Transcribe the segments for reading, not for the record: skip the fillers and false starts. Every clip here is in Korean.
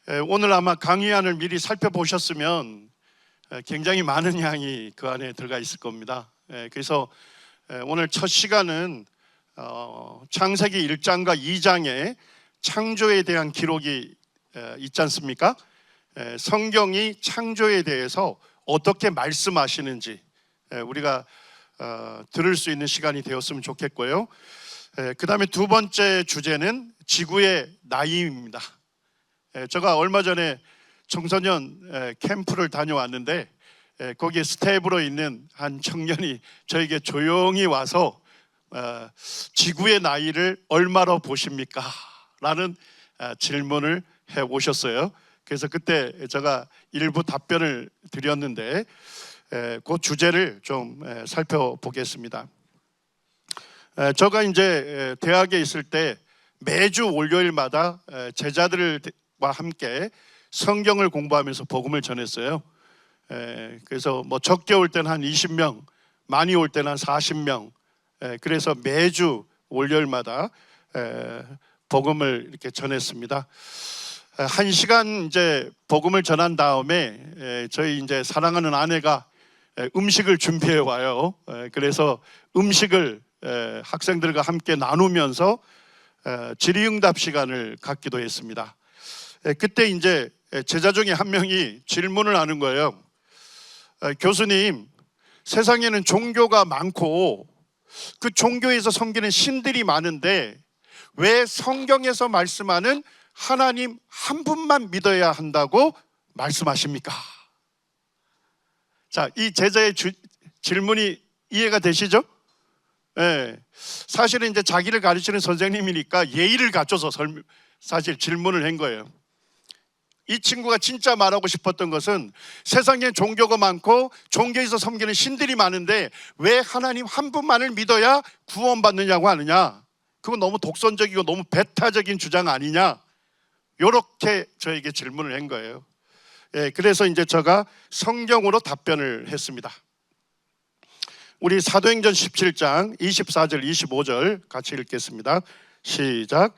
오늘 아마 강의안을 미리 살펴보셨으면 굉장히 많은 양이 그 안에 들어가 있을 겁니다. 그래서 오늘 첫 시간은 창세기 1장과 2장에 창조에 대한 기록이 있지 않습니까? 성경이 창조에 대해서 어떻게 말씀하시는지 우리가 들을 수 있는 시간이 되었으면 좋겠고요. 그 다음에 두 번째 주제는 지구의 나이입니다. 제가 얼마 전에 청소년 캠프를 다녀왔는데 거기에 스텝으로 있는 한 청년이 저에게 조용히 와서 지구의 나이를 얼마로 보십니까? 라는 질문을 해 오셨어요. 그래서 그때 제가 일부 답변을 드렸는데 그 주제를 좀 살펴보겠습니다. 제가 이제 대학에 있을 때 매주 월요일마다 제자들과 함께 성경을 공부하면서 복음을 전했어요. 그래서 뭐 적게 올 때는 한 20명, 많이 올 때는 한 40명. 그래서 매주 월요일마다 복음을 이렇게 전했습니다. 1시간 이제 복음을 전한 다음에 저희 이제 사랑하는 아내가 음식을 준비해 와요. 그래서 음식을 학생들과 함께 나누면서 질의응답 시간을 갖기도 했습니다. 그때 이제 제자 중에 한 명이 질문을 하는 거예요. 교수님, 세상에는 종교가 많고 그 종교에서 섬기는 신들이 많은데 왜 성경에서 말씀하는 하나님 한 분만 믿어야 한다고 말씀하십니까? 자, 이 제자의 질문이 이해가 되시죠? 사실은 이제 자기를 가르치는 선생님이니까 예의를 갖춰서 사실 질문을 한 거예요. 이 친구가 진짜 말하고 싶었던 것은 세상에 종교가 많고 종교에서 섬기는 신들이 많은데 왜 하나님 한 분만을 믿어야 구원받느냐고 하느냐? 그건 너무 독선적이고 너무 배타적인 주장 아니냐? 이렇게 저에게 질문을 한 거예요. 그래서 이제 제가 성경으로 답변을 했습니다. 우리 사도행전 17장 24절 25절 같이 읽겠습니다. 시작.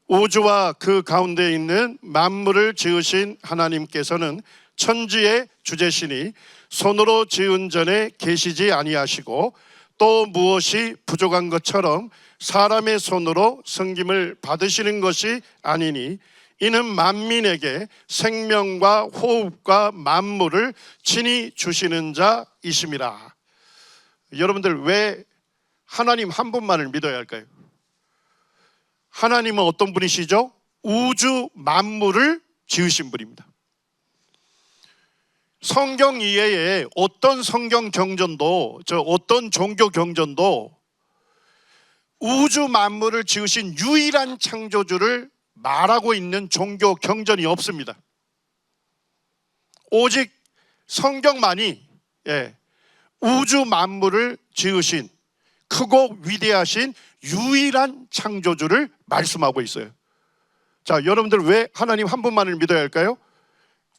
우주와 그 가운데 있는 만물을 지으신 하나님께서는 천지의 주제시니 손으로 지은 전에 계시지 아니하시고 또 무엇이 부족한 것처럼 사람의 손으로 섬김을 받으시는 것이 아니니 이는 만민에게 생명과 호흡과 만물을 친히 주시는 자이심이라. 여러분들 왜 하나님 한 분만을 믿어야 할까요? 하나님은 어떤 분이시죠? 우주 만물을 지으신 분입니다. 성경 이외에 어떤 성경 경전도 어떤 종교 경전도 우주 만물을 지으신 유일한 창조주를 말하고 있는 종교 경전이 없습니다. 오직 성경만이 우주 만물을 지으신 크고 위대하신 유일한 창조주를 말씀하고 있어요. 자, 여러분들 왜 하나님 한 분만을 믿어야 할까요?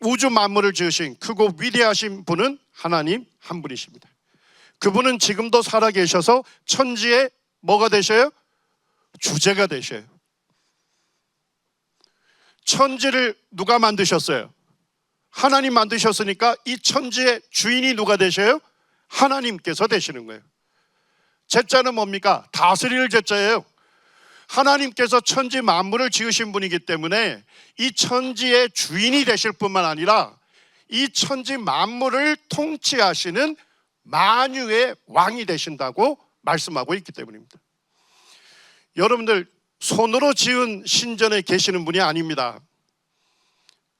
우주 만물을 지으신 크고 위대하신 분은 하나님 한 분이십니다. 그분은 지금도 살아계셔서 천지에 뭐가 되셔요? 주제가 되셔요. 천지를 누가 만드셨어요? 하나님 만드셨으니까 이 천지의 주인이 누가 되셔요? 하나님께서 되시는 거예요. 제자는 뭡니까? 다스릴 제자예요. 하나님께서 천지 만물을 지으신 분이기 때문에 이 천지의 주인이 되실 뿐만 아니라 이 천지 만물을 통치하시는 만유의 왕이 되신다고 말씀하고 있기 때문입니다. 여러분들 손으로 지은 신전에 계시는 분이 아닙니다.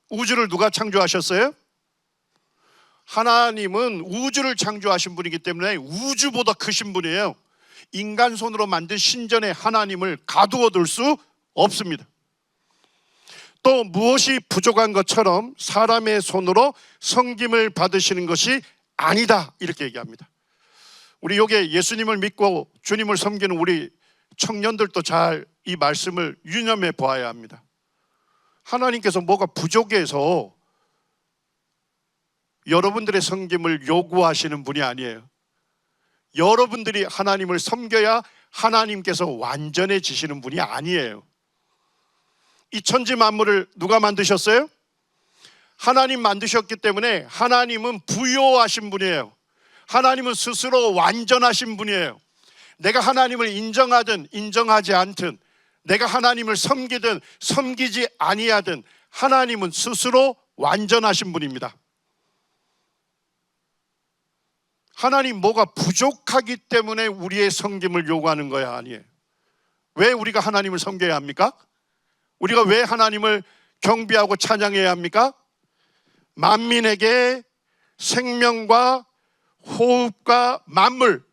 우주를 누가 창조하셨어요? 하나님은 우주를 창조하신 분이기 때문에 우주보다 크신 분이에요. 인간 손으로 만든 신전에 하나님을 가두어 둘 수 없습니다. 또 무엇이 부족한 것처럼 사람의 손으로 섬김을 받으시는 것이 아니다 이렇게 얘기합니다. 우리 여기에 예수님을 믿고 주님을 섬기는 우리 청년들도 잘 이 말씀을 유념해 보아야 합니다. 하나님께서 뭐가 부족해서 여러분들의 섬김을 요구하시는 분이 아니에요. 여러분들이 하나님을 섬겨야 하나님께서 완전해지시는 분이 아니에요. 이 천지 만물을 누가 만드셨어요? 하나님 만드셨기 때문에 하나님은 부요하신 분이에요. 하나님은 스스로 완전하신 분이에요. 내가 하나님을 인정하든 인정하지 않든, 내가 하나님을 섬기든 섬기지 아니하든 하나님은 스스로 완전하신 분입니다. 하나님 뭐가 부족하기 때문에 우리의 섬김을 요구하는 거야? 아니에요. 왜 우리가 하나님을 섬겨야 합니까? 우리가 왜 하나님을 경배하고 찬양해야 합니까? 만민에게 생명과 호흡과 만물,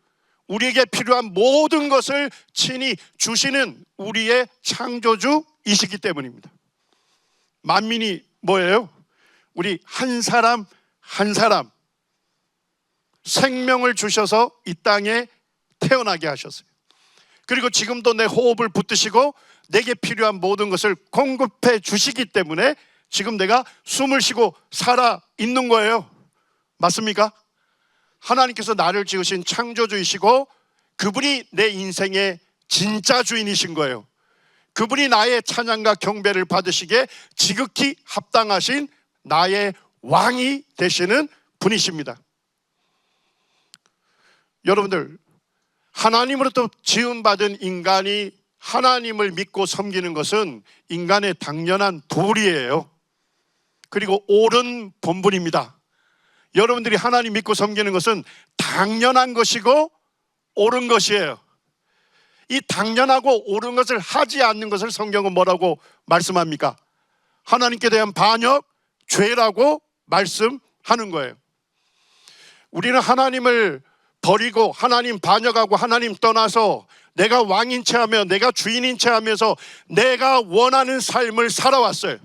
우리에게 필요한 모든 것을 친히 주시는 우리의 창조주이시기 때문입니다. 만민이 뭐예요? 우리 한 사람 한 사람 생명을 주셔서 이 땅에 태어나게 하셨어요. 그리고 지금도 내 호흡을 붙드시고 내게 필요한 모든 것을 공급해 주시기 때문에 지금 내가 숨을 쉬고 살아 있는 거예요. 맞습니까? 하나님께서 나를 지으신 창조주이시고 그분이 내 인생의 진짜 주인이신 거예요. 그분이 나의 찬양과 경배를 받으시기에 지극히 합당하신 나의 왕이 되시는 분이십니다. 여러분들, 하나님으로부터 지음받은 인간이 하나님을 믿고 섬기는 것은 인간의 당연한 도리예요. 그리고 옳은 본분입니다. 여러분들이 하나님 믿고 섬기는 것은 당연한 것이고 옳은 것이에요. 이 당연하고 옳은 것을 하지 않는 것을 성경은 뭐라고 말씀합니까? 하나님께 대한 반역, 죄라고 말씀하는 거예요. 우리는 하나님을 버리고 하나님 반역하고 하나님 떠나서 내가 왕인 채 하며 내가 주인인 채 하면서 내가 원하는 삶을 살아왔어요.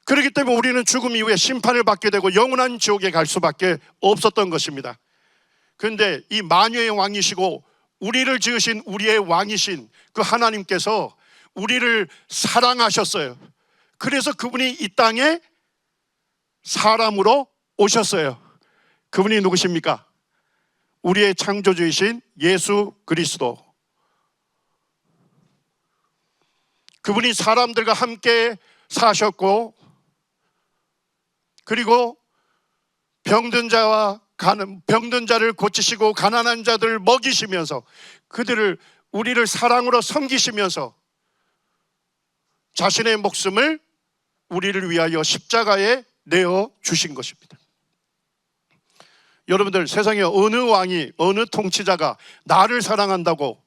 그렇기 때문에 우리는 죽음 이후에 심판을 받게 되고 영원한 지옥에 갈 수밖에 없었던 것입니다. 그런데 이 만유의 왕이시고 우리를 지으신 우리의 왕이신 그 하나님께서 우리를 사랑하셨어요. 그래서 그분이 이 땅에 사람으로 오셨어요. 그분이 누구십니까? 우리의 창조주이신 예수 그리스도. 그분이 사람들과 함께 사셨고, 그리고 병든 자를 고치시고 가난한 자들을 먹이시면서 우리를 사랑으로 섬기시면서 자신의 목숨을 우리를 위하여 십자가에 내어 주신 것입니다. 여러분들, 세상에 어느 왕이, 어느 통치자가 나를 사랑한다고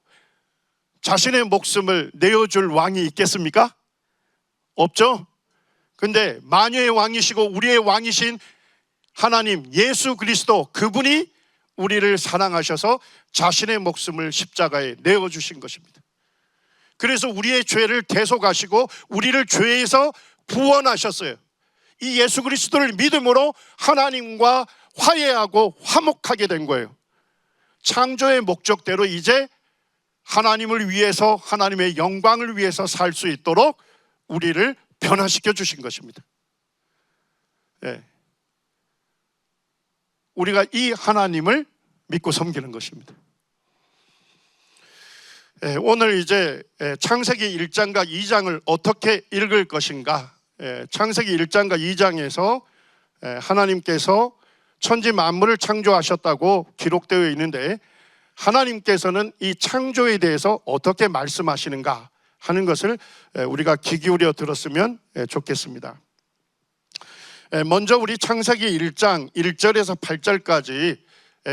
자신의 목숨을 내어줄 왕이 있겠습니까? 없죠? 근데 만유의 왕이시고 우리의 왕이신 하나님 예수 그리스도, 그분이 우리를 사랑하셔서 자신의 목숨을 십자가에 내어주신 것입니다. 그래서 우리의 죄를 대속하시고 우리를 죄에서 구원하셨어요. 이 예수 그리스도를 믿음으로 하나님과 화해하고 화목하게 된 거예요. 창조의 목적대로 이제 하나님을 위해서, 하나님의 영광을 위해서 살 수 있도록 우리를 변화시켜 주신 것입니다. 예. 우리가 이 하나님을 믿고 섬기는 것입니다. 예, 오늘 이제 창세기 1장과 2장을 어떻게 읽을 것인가. 창세기 1장과 2장에서 하나님께서 천지 만물을 창조하셨다고 기록되어 있는데, 하나님께서는 이 창조에 대해서 어떻게 말씀하시는가 하는 것을 우리가 귀 기울여 들었으면 좋겠습니다. 먼저 우리 창세기 1장 1절에서 8절까지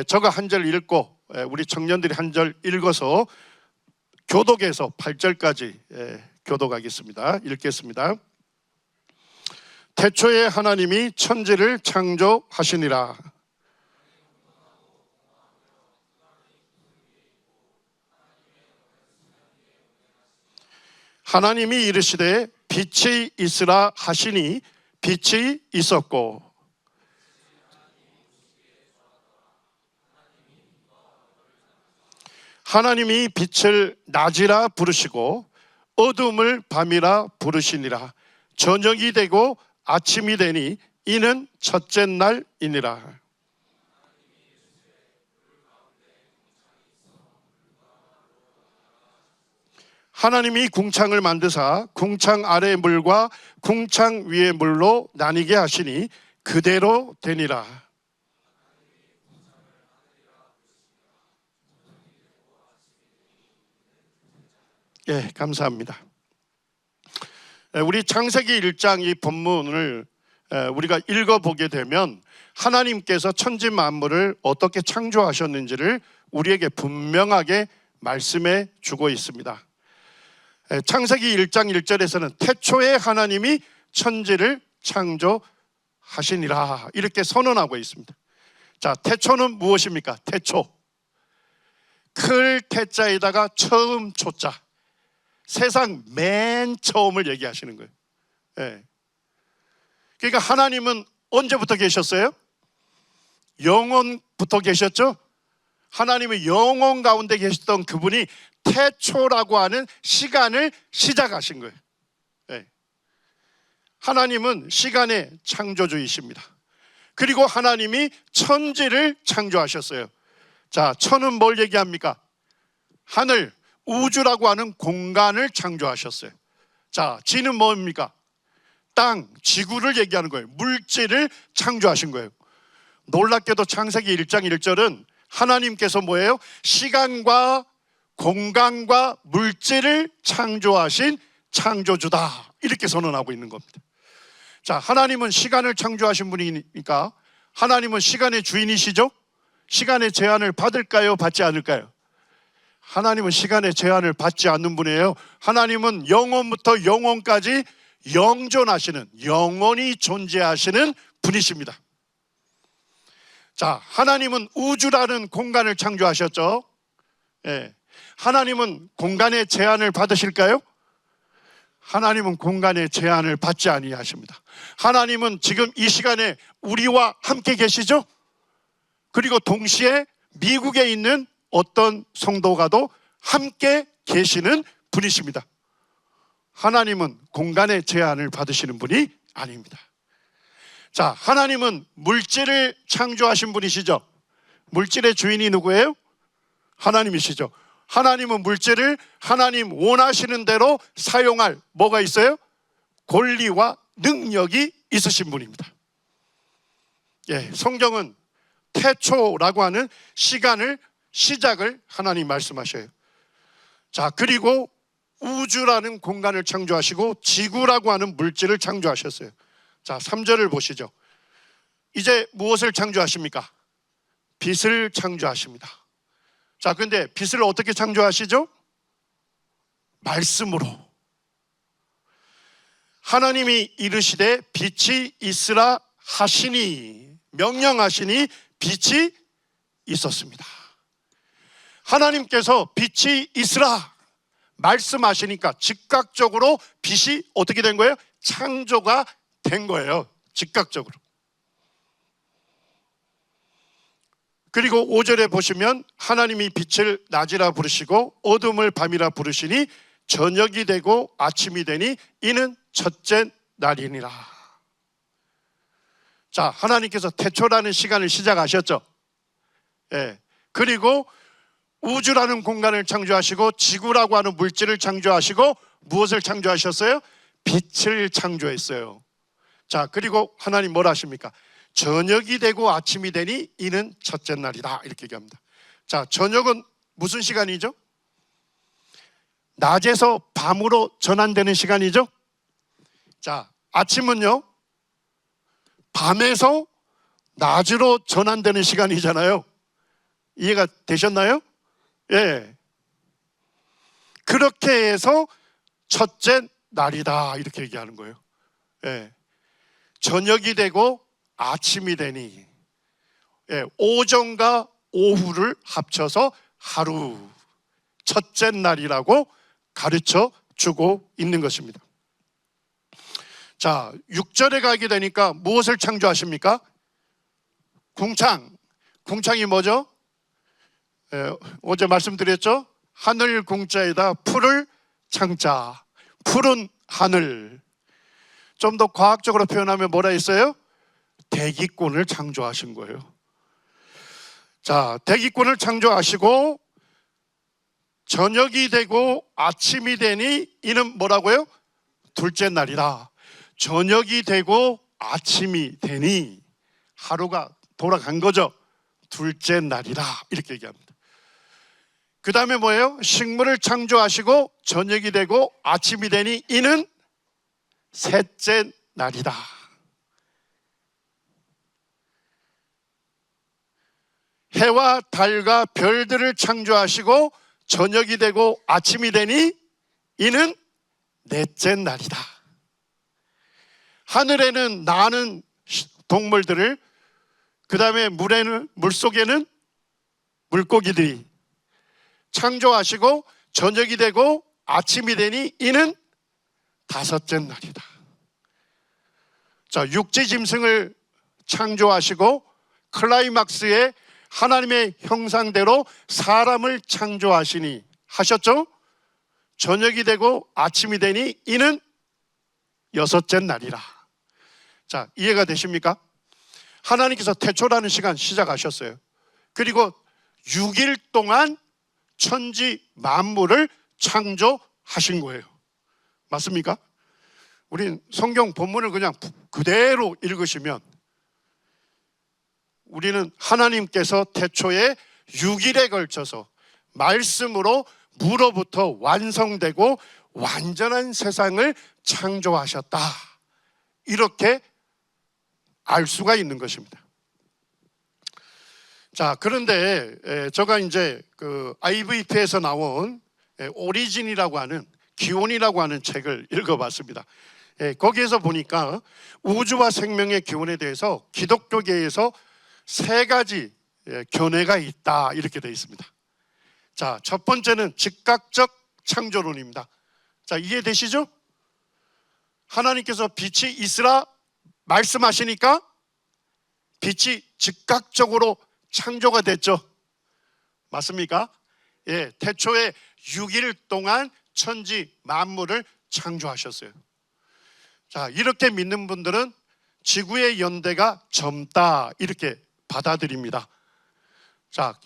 저가 한 절 읽고 우리 청년들이 한 절 읽어서 교독해서 8절까지 교독하겠습니다. 읽겠습니다. 태초에 하나님이 천지를 창조하시니라. 하나님이 이르시되 빛이 있으라 하시니 빛이 있었고, 하나님이 빛을 낮이라 부르시고 어둠을 밤이라 부르시니라. 저녁이 되고 아침이 되니 이는 첫째 날이니라. 하나님이 궁창을 만드사 궁창 아래의 물과 궁창 위의 물로 나뉘게 하시니 그대로 되니라. 예, 감사합니다. 우리 창세기 1장 이 본문을 우리가 읽어보게 되면 하나님께서 천지 만물을 어떻게 창조하셨는지를 우리에게 분명하게 말씀해 주고 있습니다. 창세기 1장 1절에서는 태초에 하나님이 천지를 창조하시니라 이렇게 선언하고 있습니다. 자, 태초는 무엇입니까? 태초, 클 태자에다가 처음 초자, 세상 맨 처음을 얘기하시는 거예요. 예. 그러니까 하나님은 언제부터 계셨어요? 영원부터 계셨죠? 하나님의 영원 가운데 계셨던 그분이 태초라고 하는 시간을 시작하신 거예요. 예. 하나님은 시간의 창조주이십니다. 그리고 하나님이 천지를 창조하셨어요. 자, 천은 뭘 얘기합니까? 하늘, 우주라고 하는 공간을 창조하셨어요. 자, 지는 뭡니까? 땅, 지구를 얘기하는 거예요. 물질을 창조하신 거예요. 놀랍게도 창세기 1장 1절은 하나님께서 뭐예요? 시간과 공간과 물질을 창조하신 창조주다 이렇게 선언하고 있는 겁니다. 자, 하나님은 시간을 창조하신 분이니까 하나님은 시간의 주인이시죠? 시간의 제한을 받을까요? 받지 않을까요? 하나님은 시간의 제한을 받지 않는 분이에요. 하나님은 영원부터 영원까지 영존하시는, 영원히 존재하시는 분이십니다. 자, 하나님은 우주라는 공간을 창조하셨죠. 예. 하나님은 공간의 제한을 받으실까요? 하나님은 공간의 제한을 받지 아니하십니다. 하나님은 지금 이 시간에 우리와 함께 계시죠? 그리고 동시에 미국에 있는 어떤 성도가도 함께 계시는 분이십니다. 하나님은 공간의 제한을 받으시는 분이 아닙니다. 자, 하나님은 물질을 창조하신 분이시죠. 물질의 주인이 누구예요? 하나님이시죠. 하나님은 물질을 하나님 원하시는 대로 사용할 뭐가 있어요? 권리와 능력이 있으신 분입니다. 예, 성경은 태초라고 하는 시작을 하나님 말씀하셔요. 자, 그리고 우주라는 공간을 창조하시고 지구라고 하는 물질을 창조하셨어요. 자, 3절을 보시죠. 이제 무엇을 창조하십니까? 빛을 창조하십니다. 자, 근데 빛을 어떻게 창조하시죠? 말씀으로. 하나님이 이르시되 빛이 있으라 하시니, 명령하시니 빛이 있었습니다. 하나님께서 빛이 있으라 말씀하시니까 즉각적으로 빛이 어떻게 된 거예요? 창조가 된 거예요. 즉각적으로. 그리고 5절에 보시면 하나님이 빛을 낮이라 부르시고 어둠을 밤이라 부르시니 저녁이 되고 아침이 되니 이는 첫째 날이니라. 자, 하나님께서 태초라는 시간을 시작하셨죠. 예. 그리고 우주라는 공간을 창조하시고 지구라고 하는 물질을 창조하시고 무엇을 창조하셨어요? 빛을 창조했어요. 자, 그리고 하나님 뭘 하십니까? 저녁이 되고 아침이 되니 이는 첫째 날이다 이렇게 얘기합니다. 자, 저녁은 무슨 시간이죠? 낮에서 밤으로 전환되는 시간이죠. 자, 아침은요 밤에서 낮으로 전환되는 시간이잖아요. 이해가 되셨나요? 예. 그렇게 해서 첫째 날이다 이렇게 얘기하는 거예요. 예. 저녁이 되고 아침이 되니, 예, 오전과 오후를 합쳐서 하루, 첫째 날이라고 가르쳐 주고 있는 것입니다. 자, 6절에 가게 되니까 무엇을 창조하십니까? 궁창이 뭐죠? 어제 말씀드렸죠? 하늘 궁자에다 풀을 창자, 푸른 하늘. 좀 더 과학적으로 표현하면 뭐라 했어요? 대기권을 창조하신 거예요. 자, 대기권을 창조하시고 저녁이 되고 아침이 되니 이는 뭐라고요? 둘째 날이라. 저녁이 되고 아침이 되니 하루가 돌아간 거죠. 둘째 날이라 이렇게 얘기합니다. 그 다음에 뭐예요? 식물을 창조하시고 저녁이 되고 아침이 되니 이는 셋째 날이다. 해와 달과 별들을 창조하시고 저녁이 되고 아침이 되니 이는 넷째 날이다. 하늘에는 나는 동물들을, 그 다음에 물속에는 물고기들이 창조하시고 저녁이 되고 아침이 되니 이는 다섯째 날이다. 자, 육지 짐승을 창조하시고 클라이막스에 하나님의 형상대로 사람을 창조하시니 하셨죠? 저녁이 되고 아침이 되니 이는 여섯째 날이라. 자, 이해가 되십니까? 하나님께서 태초라는 시간 시작하셨어요. 그리고 6일 동안 천지 만물을 창조하신 거예요. 맞습니까? 우린 성경 본문을 그냥 그대로 읽으시면 우리는 하나님께서 태초에 6일에 걸쳐서 말씀으로 무로부터 완성되고 완전한 세상을 창조하셨다, 이렇게 알 수가 있는 것입니다. 자, 그런데 제가 이제 그 IVP에서 나온 오리진이라고 하는, 기원이라고 하는 책을 읽어봤습니다. 거기에서 보니까 우주와 생명의 기원에 대해서 기독교계에서 세 가지 견해가 있다, 이렇게 되어 있습니다. 자, 첫 번째는 즉각적 창조론입니다. 자, 이해되시죠? 하나님께서 빛이 있으라 말씀하시니까 빛이 즉각적으로 창조가 됐죠. 맞습니까? 예, 태초에 6일 동안 천지 만물을 창조하셨어요. 자, 이렇게 믿는 분들은 지구의 연대가 젊다, 이렇게 받아들입니다. 자,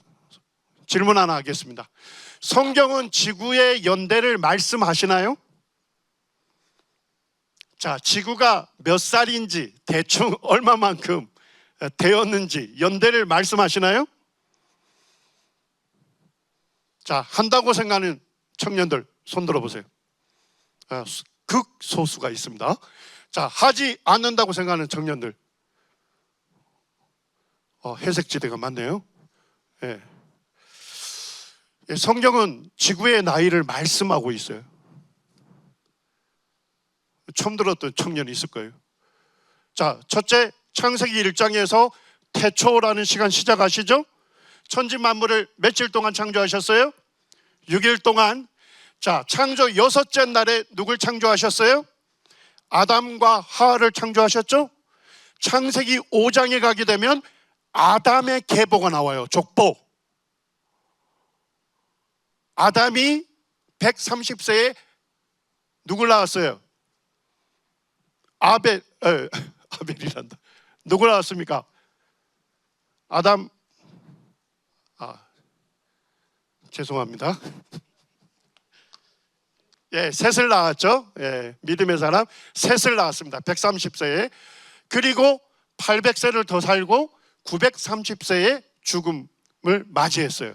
질문 하나 하겠습니다. 성경은 지구의 연대를 말씀하시나요? 자, 지구가 몇 살인지, 대충 얼마만큼 되었는지 연대를 말씀하시나요? 자, 한다고 생각하는 청년들 손 들어보세요. 극소수가 있습니다. 자, 하지 않는다고 생각하는 청년들, 회색 지대가 많네요. 예. 성경은 지구의 나이를 말씀하고 있어요. 처음 들었던 청년이 있을 거예요. 자, 첫째, 창세기 1장에서 태초라는 시간 시작하시죠? 천지 만물을 며칠 동안 창조하셨어요? 6일 동안. 자, 창조 여섯째 날에 누굴 창조하셨어요? 아담과 하와를 창조하셨죠? 창세기 5장에 가게 되면 아담의 계보가 나와요. 족보. 아담이 130세에 누굴 낳았어요? 아벨이란다. 누굴 낳았습니까? 아담. 죄송합니다. 예, 셋을 낳았죠. 예, 믿음의 사람 셋을 낳았습니다. 130세에. 그리고 800세를 더 살고 930세에 죽음을 맞이했어요.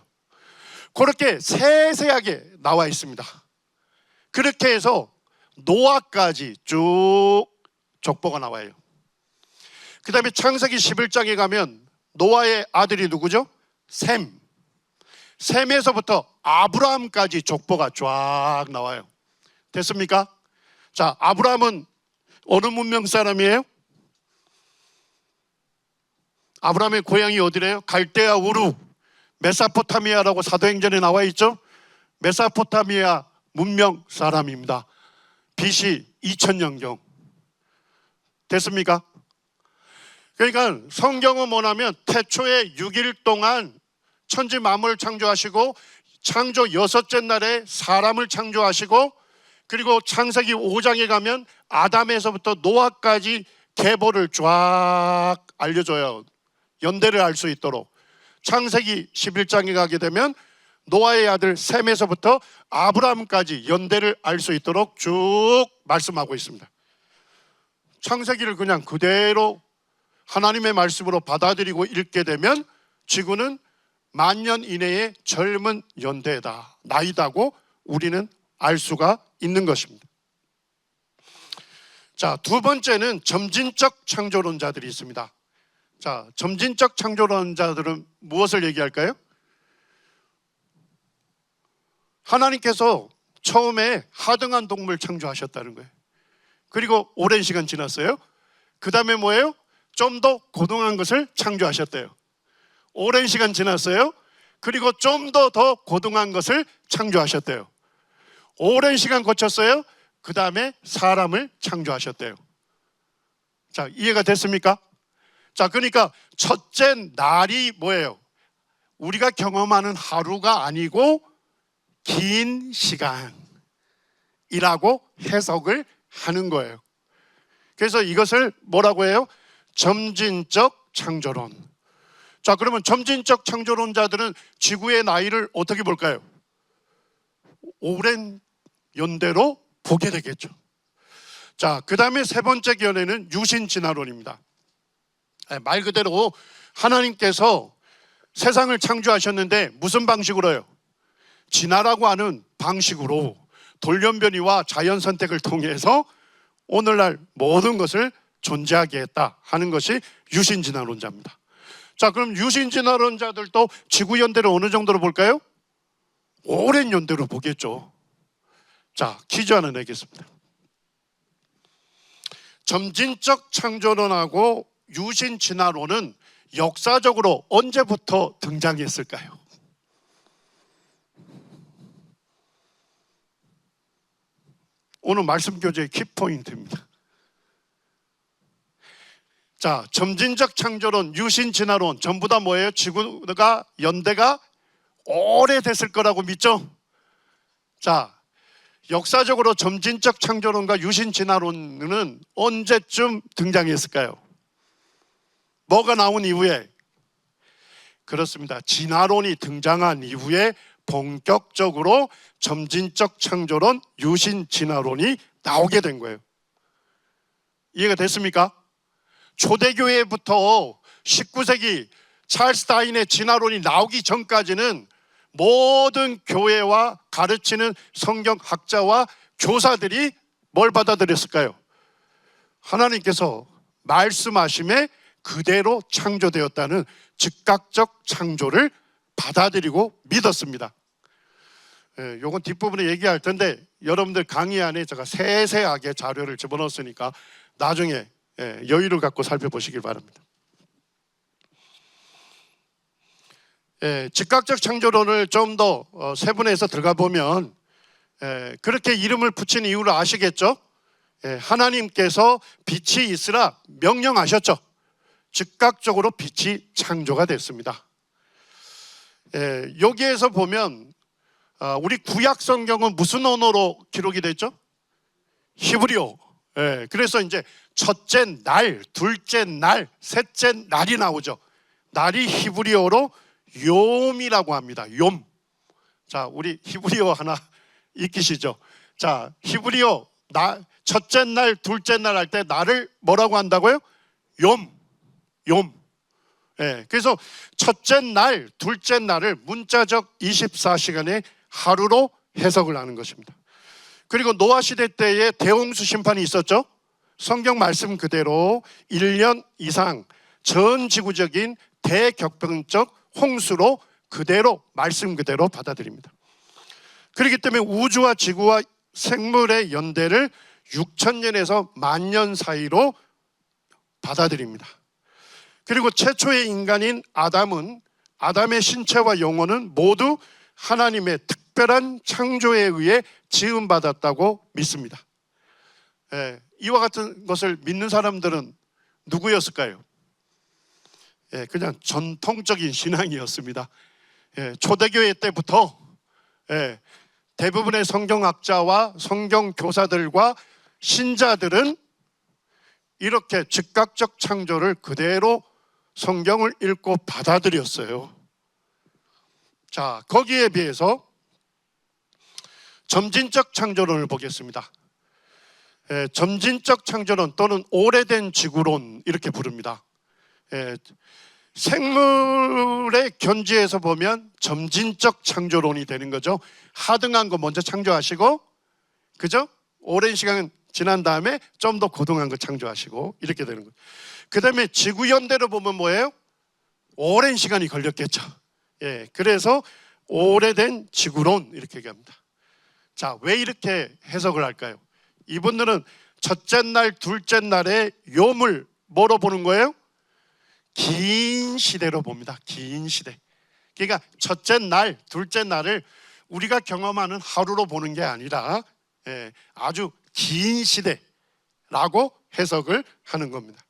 그렇게 세세하게 나와 있습니다. 그렇게 해서 노아까지 쭉 족보가 나와요. 그 다음에 창세기 11장에 가면 노아의 아들이 누구죠? 셈. 셈에서부터 아브라함까지 족보가 쫙 나와요. 됐습니까? 자, 아브라함은 어느 문명 사람이에요? 아브라함의 고향이 어디래요? 갈대아 우루, 메소포타미아라고 사도행전에 나와 있죠? 메소포타미아 문명 사람입니다. BC 2000년경. 됐습니까? 그러니까 성경은 뭐냐면 태초에 6일 동안 천지 만물을 창조하시고 창조 여섯째 날에 사람을 창조하시고, 그리고 창세기 5장에 가면 아담에서부터 노아까지 계보를 쫙 알려줘요. 연대를 알 수 있도록. 창세기 11장에 가게 되면 노아의 아들 셈에서부터 아브라함까지 연대를 알 수 있도록 쭉 말씀하고 있습니다. 창세기를 그냥 그대로 하나님의 말씀으로 받아들이고 읽게 되면 지구는 만년 이내의 젊은 연대다, 나이다고 우리는 알 수가 있는 것입니다. 자, 두 번째는 점진적 창조론자들이 있습니다. 자, 점진적 창조론자들은 무엇을 얘기할까요? 하나님께서 처음에 하등한 동물 창조하셨다는 거예요. 그리고 오랜 시간 지났어요. 그 다음에 뭐예요? 좀 더 고등한 것을 창조하셨대요. 오랜 시간 지났어요. 그리고 좀 더 고등한 것을 창조하셨대요. 오랜 시간 거쳤어요. 그 다음에 사람을 창조하셨대요. 자, 이해가 됐습니까? 자, 그러니까 첫째 날이 뭐예요? 우리가 경험하는 하루가 아니고 긴 시간이라고 해석을 하는 거예요. 그래서 이것을 뭐라고 해요? 점진적 창조론. 자, 그러면 점진적 창조론자들은 지구의 나이를 어떻게 볼까요? 오랜 연대로 보게 되겠죠. 자, 그 다음에 세 번째 견해는 유신진화론입니다. 말 그대로 하나님께서 세상을 창조하셨는데 무슨 방식으로요? 진화라고 하는 방식으로 돌연변이와 자연 선택을 통해서 오늘날 모든 것을 존재하게 했다 하는 것이 유신진화론자입니다. 자, 그럼 유신진화론자들도 지구 연대를 어느 정도로 볼까요? 오랜 연대로 보겠죠. 자, 퀴즈 하나 내겠습니다. 점진적 창조론하고 유신진화론은 역사적으로 언제부터 등장했을까요? 오늘 말씀 교재의 키포인트입니다. 자, 점진적 창조론, 유신진화론 전부 다 뭐예요? 지구가 연대가 오래됐을 거라고 믿죠? 자, 역사적으로 점진적 창조론과 유신진화론은 언제쯤 등장했을까요? 뭐가 나온 이후에? 그렇습니다. 진화론이 등장한 이후에 본격적으로 점진적 창조론, 유신진화론이 나오게 된 거예요. 이해가 됐습니까? 초대교회부터 19세기 찰스 다윈의 진화론이 나오기 전까지는 모든 교회와 가르치는 성경학자와 교사들이 뭘 받아들였을까요? 하나님께서 말씀하심에 그대로 창조되었다는 즉각적 창조를 받아들이고 믿었습니다. 요건 뒷부분에 얘기할 텐데 여러분들 강의 안에 제가 세세하게 자료를 집어넣었으니까 나중에 여유를 갖고 살펴보시길 바랍니다. 즉각적 창조론을 좀 더 세분해서 들어가 보면 그렇게 이름을 붙인 이유를 아시겠죠? 하나님께서 빛이 있으라 명령하셨죠. 즉각적으로 빛이 창조가 됐습니다. 여기에서 보면 우리 구약 성경은 무슨 언어로 기록이 됐죠? 히브리어. 그래서 이제 첫째 날, 둘째 날, 셋째 날이 나오죠. 날이 히브리어로 욤이라고 합니다. 욤. 자, 우리 히브리어 하나 익히시죠? 자, 히브리어 첫째 날, 둘째 날 할 때 날을 뭐라고 한다고요? 욤. 욤. 그래서 첫째 날, 둘째 날을 문자적 24시간의 하루로 해석을 하는 것입니다. 그리고 노아 시대 때에 대홍수 심판이 있었죠. 성경 말씀 그대로 1년 이상 전 지구적인 대격변적 홍수로 그대로 말씀 그대로 받아들입니다. 그렇기 때문에 우주와 지구와 생물의 연대를 6천년에서 만년 사이로 받아들입니다. 그리고 최초의 인간인 아담의 신체와 영혼은 모두 하나님의 특별한 창조에 의해 지음받았다고 믿습니다. 이와 같은 것을 믿는 사람들은 누구였을까요? 그냥 전통적인 신앙이었습니다. 초대교회 때부터 대부분의 성경학자와 성경교사들과 신자들은 이렇게 즉각적 창조를 그대로 성경을 읽고 받아들였어요. 자, 거기에 비해서 점진적 창조론을 보겠습니다. 점진적 창조론 또는 오래된 지구론 이렇게 부릅니다. 생물의 견지에서 보면 점진적 창조론이 되는 거죠. 하등한 거 먼저 창조하시고, 그죠? 오랜 시간 지난 다음에 좀 더 고등한 거 창조하시고 이렇게 되는 거예요. 그 다음에 지구연대로 보면 뭐예요? 오랜 시간이 걸렸겠죠. 그래서 오래된 지구론 이렇게 얘기합니다. 자, 왜 이렇게 해석을 할까요? 이분들은 첫째 날, 둘째 날의 요물 뭐로 보는 거예요? 긴 시대로 봅니다. 긴 시대. 그러니까 첫째 날, 둘째 날을 우리가 경험하는 하루로 보는 게 아니라 아주 긴 시대라고 해석을 하는 겁니다.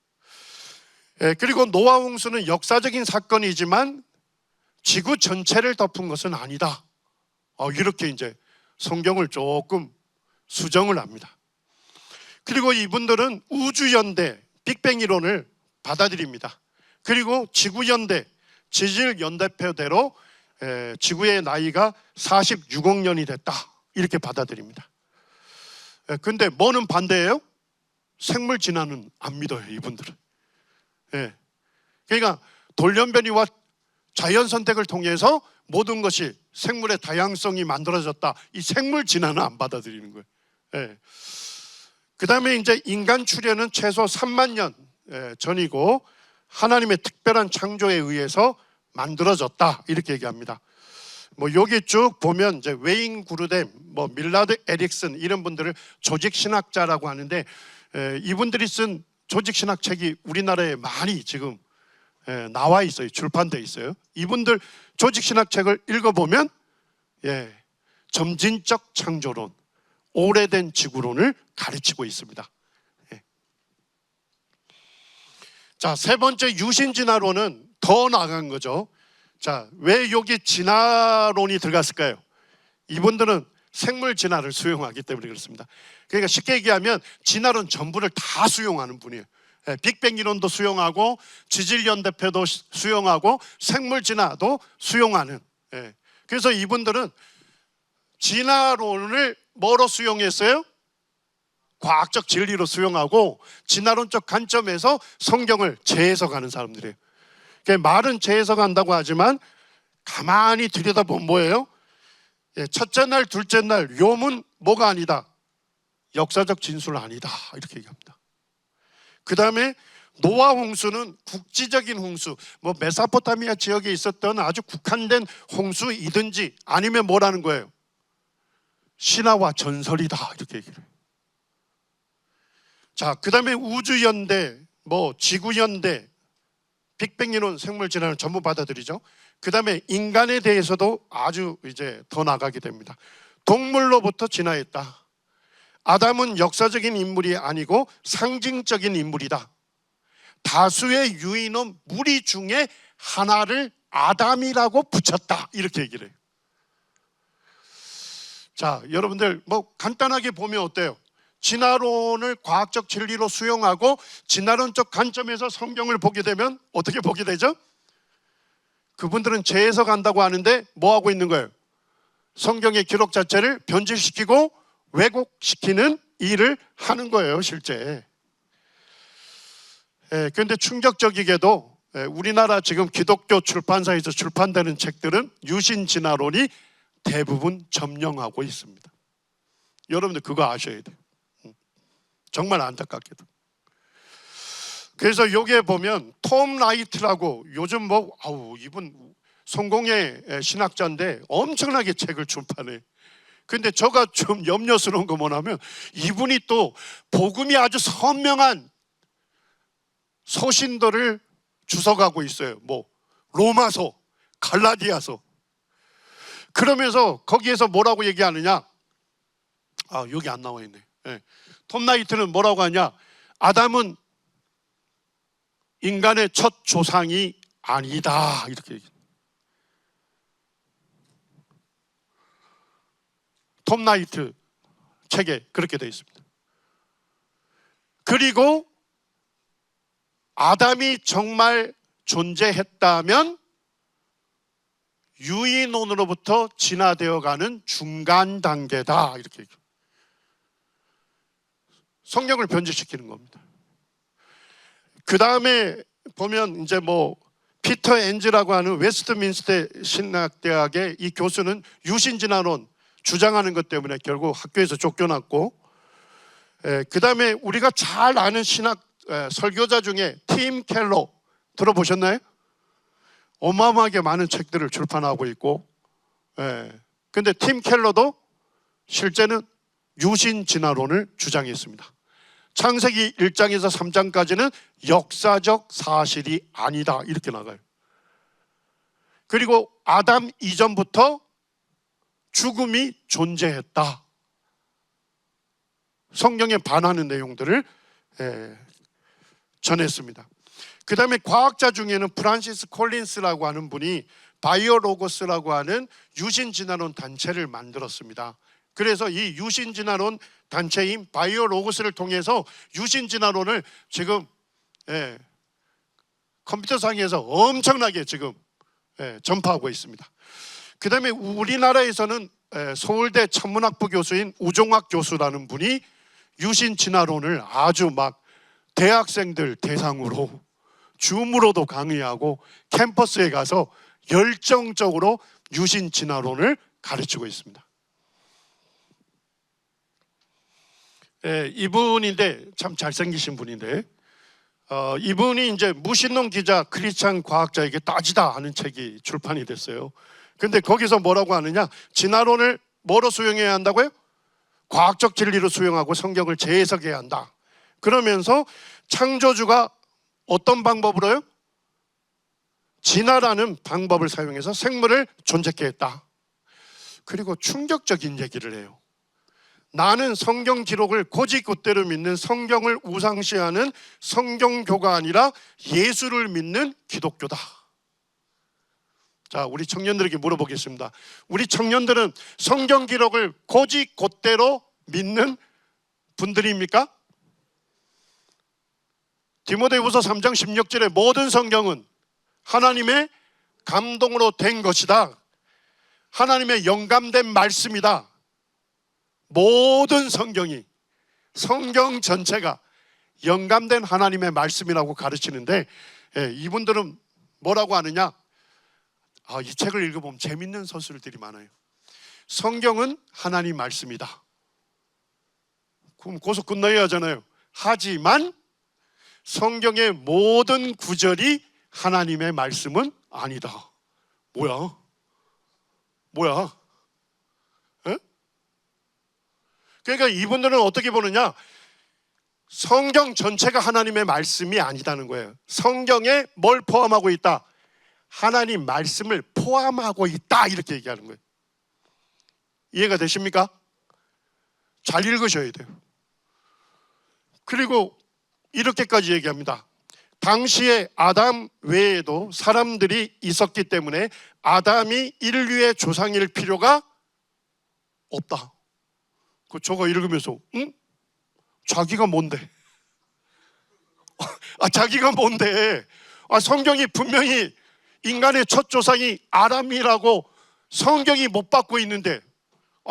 그리고 노아 홍수는 역사적인 사건이지만 지구 전체를 덮은 것은 아니다. 이렇게 이제 성경을 조금 수정을 합니다. 그리고 이분들은 우주연대, 빅뱅 이론을 받아들입니다. 그리고 지구연대, 지질연대표대로 지구의 나이가 46억 년이 됐다 이렇게 받아들입니다. 근데 뭐는 반대예요? 생물 진화는 안 믿어요, 이분들은. 그러니까 돌연변이와 자연 선택을 통해서 모든 것이 생물의 다양성이 만들어졌다. 이 생물 진화는 안 받아들이는 거예요. 그 다음에 이제 인간 출현은 최소 3만 년 전이고 하나님의 특별한 창조에 의해서 만들어졌다 이렇게 얘기합니다. 뭐 여기 쭉 보면 이제 웨인 구르뎀, 뭐 밀라드 에릭슨 이런 분들을 조직 신학자라고 하는데 이분들이 쓴 조직 신학 책이 우리나라에 많이 지금 나와 있어요. 출판되어 있어요. 이분들 조직 신학 책을 읽어보면 점진적 창조론, 오래된 지구론을 가르치고 있습니다. 자, 세 번째 유신진화론은 더 나아간 거죠. 자, 왜 여기 진화론이 들어갔을까요? 이분들은 생물 진화를 수용하기 때문에 그렇습니다. 그러니까 쉽게 얘기하면 진화론 전부를 다 수용하는 분이에요. 빅뱅 이론도 수용하고 지질연대표도 수용하고 생물 진화도 수용하는. 그래서 이분들은 진화론을 뭐로 수용했어요? 과학적 진리로 수용하고 진화론적 관점에서 성경을 재해석하는 사람들이에요. 말은 재해석한다고 하지만 가만히 들여다보면 뭐예요? 첫째 날, 둘째 날 요문 뭐가 아니다. 역사적 진술 아니다 이렇게 얘기합니다. 그 다음에 노아 홍수는 국지적인 홍수, 뭐 메소포타미아 지역에 있었던 아주 국한된 홍수이든지 아니면 뭐라는 거예요? 신화와 전설이다 이렇게 얘기를 해요. 자, 그 다음에 우주연대, 뭐 지구연대, 빅뱅 이론, 생물 진화를 전부 받아들이죠. 그 다음에 인간에 대해서도 아주 이제 더 나가게 됩니다. 동물로부터 진화했다. 아담은 역사적인 인물이 아니고 상징적인 인물이다. 다수의 유인원 무리 중에 하나를 아담이라고 붙였다 이렇게 얘기를 해요. 자, 여러분들 뭐 간단하게 보면 어때요? 진화론을 과학적 진리로 수용하고 진화론적 관점에서 성경을 보게 되면 어떻게 보게 되죠? 그분들은 재해석한다고 하는데 뭐 하고 있는 거예요? 성경의 기록 자체를 변질시키고 왜곡시키는 일을 하는 거예요, 실제. 그런데 충격적이게도 우리나라 지금 기독교 출판사에서 출판되는 책들은 유신 진화론이 대부분 점령하고 있습니다. 여러분들 그거 아셔야 돼요. 정말 안타깝게도. 그래서 여기에 보면 톰 라이트라고 요즘 뭐 이분 성공의 신학자인데 엄청나게 책을 출판해. 근데 제가 좀 염려스러운 거 뭐냐면 이분이 또 복음이 아주 선명한 서신들을 주석하고 있어요. 뭐 로마서, 갈라디아서. 그러면서 거기에서 뭐라고 얘기하느냐? 여기 안 나와 있네. 톰 라이트는 뭐라고 하냐? 아담은 인간의 첫 조상이 아니다 이렇게 얘기해요. 톰 라이트 책에 그렇게 되어 있습니다. 그리고 아담이 정말 존재했다면 유인원으로부터 진화되어가는 중간 단계다. 이렇게 얘기해요. 성경을 변질시키는 겁니다. 그 다음에 보면 이제 뭐 피터 엔즈라고 하는 웨스트민스터 신학대학의 이 교수는 유신진화론 주장하는 것 때문에 결국 학교에서 쫓겨났고, 그 다음에 우리가 잘 아는 신학 설교자 중에 팀 켈러 들어보셨나요? 어마어마하게 많은 책들을 출판하고 있고, 근데 팀 켈러도 실제는 유신진화론을 주장했습니다. 창세기 1장에서 3장까지는 역사적 사실이 아니다 이렇게 나가요. 그리고 아담 이전부터 죽음이 존재했다. 성경에 반하는 내용들을 전했습니다. 그 다음에 과학자 중에는 프란시스 콜린스라고 하는 분이 바이오로고스라고 하는 유신진화론 단체를 만들었습니다. 그래서 이 유신진화론 단체인 바이오로고스를 통해서 유신진화론을 지금 컴퓨터상에서 엄청나게 지금 전파하고 있습니다. 그 다음에 우리나라에서는 서울대 천문학부 교수인 우종학 교수라는 분이 유신진화론을 아주 막 대학생들 대상으로 줌으로도 강의하고 캠퍼스에 가서 열정적으로 유신진화론을 가르치고 있습니다. 이분인데 참 잘생기신 분인데 이분이 이제 무신론 기자 크리스찬 과학자에게 따지다 하는 책이 출판이 됐어요. 근데 거기서 뭐라고 하느냐, 진화론을 뭐로 수용해야 한다고요? 과학적 진리로 수용하고 성경을 재해석해야 한다. 그러면서 창조주가 어떤 방법으로요? 진화라는 방법을 사용해서 생물을 존재케 했다. 그리고 충격적인 얘기를 해요. 나는 성경 기록을 곧이곧대로 믿는 성경을 우상시하는 성경교가 아니라 예수를 믿는 기독교다. 자, 우리 청년들에게 물어보겠습니다. 우리 청년들은 성경 기록을 곧이곧대로 믿는 분들입니까? 디모데후서 3장 16절에 모든 성경은 하나님의 감동으로 된 것이다. 하나님의 영감된 말씀이다. 모든 성경이, 성경 전체가 영감된 하나님의 말씀이라고 가르치는데, 이분들은 뭐라고 하느냐, 이 책을 읽어보면 재밌는 서술들이 많아요. 성경은 하나님 말씀이다. 그럼 고소 끝나야 하잖아요. 하지만 성경의 모든 구절이 하나님의 말씀은 아니다. 뭐야? 그러니까 이분들은 어떻게 보느냐, 성경 전체가 하나님의 말씀이 아니다는 거예요. 성경에 뭘 포함하고 있다? 하나님 말씀을 포함하고 있다, 이렇게 얘기하는 거예요. 이해가 되십니까? 잘 읽으셔야 돼요. 그리고 이렇게까지 얘기합니다. 당시에 아담 외에도 사람들이 있었기 때문에 아담이 인류의 조상일 필요가 없다. 저거 읽으면서 자기가 뭔데? 자기가 뭔데? 성경이 분명히 인간의 첫 조상이 아담이라고 성경이 못 받고 있는데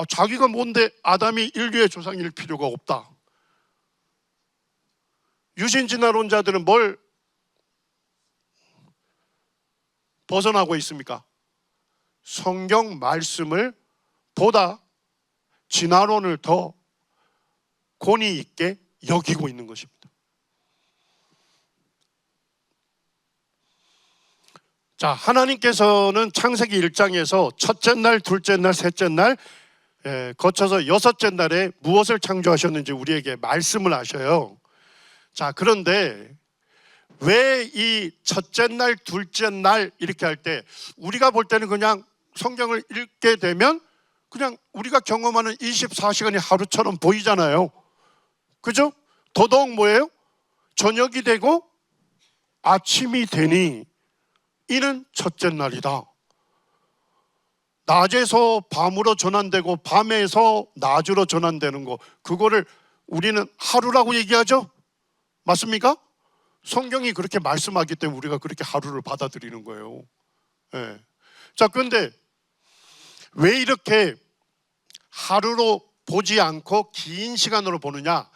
자기가 뭔데 아담이 인류의 조상일 필요가 없다. 유신진화론자들은 뭘 벗어나고 있습니까? 성경 말씀을 보다 진화론을 더 권위 있게 여기고 있는 것입니다. 자, 하나님께서는 창세기 1장에서 첫째 날, 둘째 날, 셋째 날 거쳐서 여섯째 날에 무엇을 창조하셨는지 우리에게 말씀을 하셔요. 자, 그런데 왜 이 첫째 날, 둘째 날 이렇게 할 때 우리가 볼 때는 그냥 성경을 읽게 되면 그냥 우리가 경험하는 24시간이 하루처럼 보이잖아요. 그죠? 더더욱 뭐예요? 저녁이 되고 아침이 되니 이는 첫째 날이다. 낮에서 밤으로 전환되고 밤에서 낮으로 전환되는 거, 그거를 우리는 하루라고 얘기하죠? 맞습니까? 성경이 그렇게 말씀하기 때문에 우리가 그렇게 하루를 받아들이는 거예요. 자, 그런데 왜 이렇게 하루로 보지 않고 긴 시간으로 보느냐?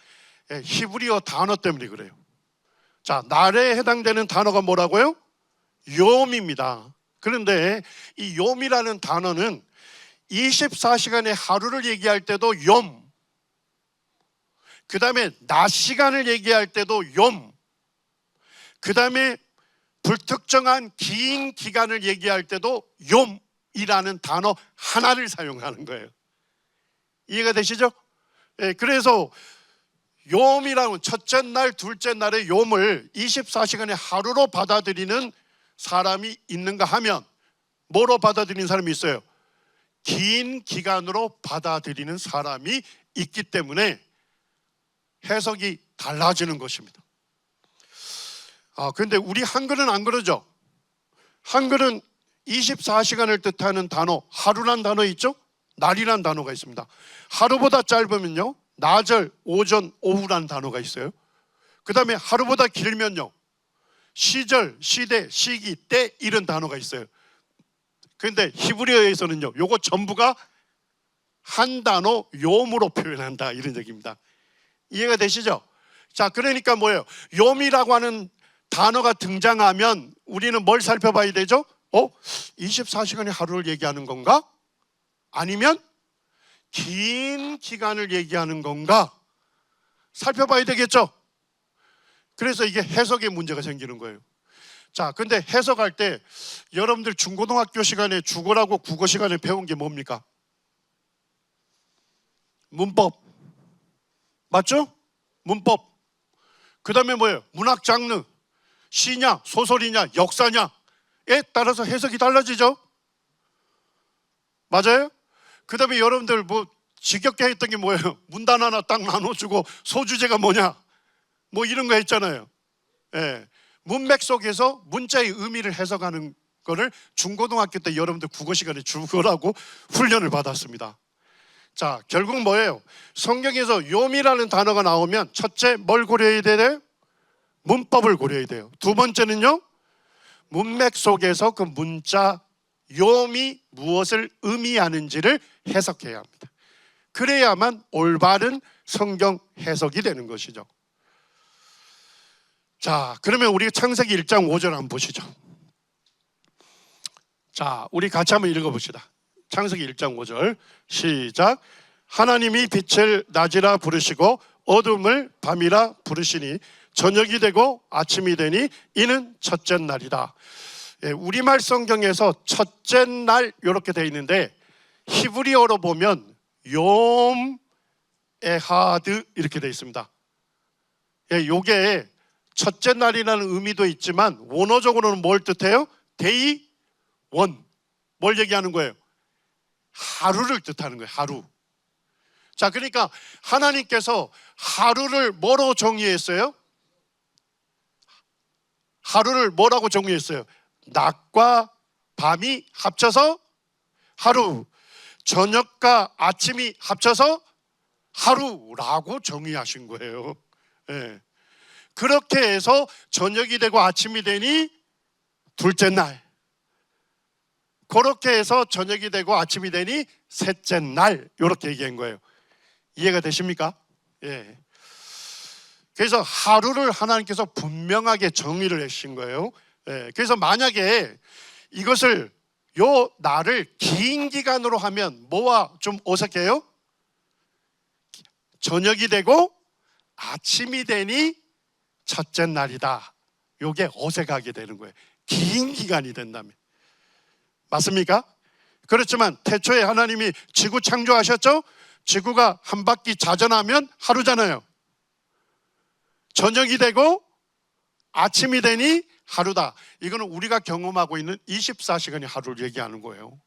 히브리어 단어 때문에 그래요. 자, 날에 해당되는 단어가 뭐라고요? 욤입니다. 그런데 이 욤이라는 단어는 24시간의 하루를 얘기할 때도 욤, 그 다음에 낮 시간을 얘기할 때도 욤, 그 다음에 불특정한 긴 기간을 얘기할 때도 욤이라는 단어 하나를 사용하는 거예요. 이해가 되시죠? 그래서 욤이라는 첫째 날, 둘째 날의 욤을 24시간의 하루로 받아들이는 사람이 있는가 하면 뭐로 받아들이는 사람이 있어요? 긴 기간으로 받아들이는 사람이 있기 때문에 해석이 달라지는 것입니다. 그런데 우리 한글은 안 그러죠? 한글은 24시간을 뜻하는 단어, 하루란 단어 있죠? 날이란 단어가 있습니다. 하루보다 짧으면요, 나절, 오전, 오후란 단어가 있어요. 그 다음에 하루보다 길면요, 시절, 시대, 시기, 때 이런 단어가 있어요. 그런데 히브리어에서는요, 요거 전부가 한 단어 욤으로 표현한다, 이런 얘기입니다. 이해가 되시죠? 자, 그러니까 뭐예요? 욤이라고 하는 단어가 등장하면 우리는 뭘 살펴봐야 되죠? 24시간의 하루를 얘기하는 건가? 아니면 긴 기간을 얘기하는 건가? 살펴봐야 되겠죠? 그래서 이게 해석에 문제가 생기는 거예요. 자, 근데 해석할 때 여러분들 중고등학교 시간에 국어라고 국어 시간에 배운 게 뭡니까? 문법. 맞죠? 문법. 그 다음에 뭐예요? 문학 장르. 시냐, 소설이냐, 역사냐에 따라서 해석이 달라지죠? 맞아요? 그 다음에 여러분들 뭐 지겹게 했던 게 뭐예요? 문단 하나 딱 나눠주고 소주제가 뭐냐? 뭐 이런 거 했잖아요. 문맥 속에서 문자의 의미를 해석하는 거를 중고등학교 때 여러분들 국어 시간에 주거라고 훈련을 받았습니다. 자, 결국 뭐예요? 성경에서 욤이라는 단어가 나오면 첫째 뭘 고려해야 돼요? 문법을 고려해야 돼요. 두 번째는요, 문맥 속에서 그 문자 욤이 무엇을 의미하는지를 해석해야 합니다. 그래야만 올바른 성경 해석이 되는 것이죠. 자, 그러면 우리 창세기 1장 5절 한번 보시죠. 자, 우리 같이 한번 읽어봅시다. 창세기 1장 5절 시작. 하나님이 빛을 낮이라 부르시고 어둠을 밤이라 부르시니 저녁이 되고 아침이 되니 이는 첫째 날이다. 우리말 성경에서 첫째 날 이렇게 되어 있는데 히브리어로 보면 욤 에하드 이렇게 되어 있습니다. 이게 첫째 날이라는 의미도 있지만 원어적으로는 뭘 뜻해요? 데이 원. 뭘 얘기하는 거예요? 하루를 뜻하는 거예요. 하루. 자, 그러니까 하나님께서 하루를 뭐로 정의했어요? 하루를 뭐라고 정의했어요? 낮과 밤이 합쳐서 하루, 저녁과 아침이 합쳐서 하루라고 정의하신 거예요. 그렇게 해서 저녁이 되고 아침이 되니 둘째 날, 그렇게 해서 저녁이 되고 아침이 되니 셋째 날, 이렇게 얘기한 거예요. 이해가 되십니까? 그래서 하루를 하나님께서 분명하게 정의를 하신 거예요. 그래서 만약에 이것을 요 날을 긴 기간으로 하면 뭐와 좀 어색해요? 저녁이 되고 아침이 되니 첫째 날이다. 요게 어색하게 되는 거예요. 긴 기간이 된다면. 맞습니까? 그렇지만 태초에 하나님이 지구 창조하셨죠? 지구가 한 바퀴 자전하면 하루잖아요. 저녁이 되고 아침이 되니 하루다. 이거는 우리가 경험하고 있는 24시간의 하루를 얘기하는 거예요.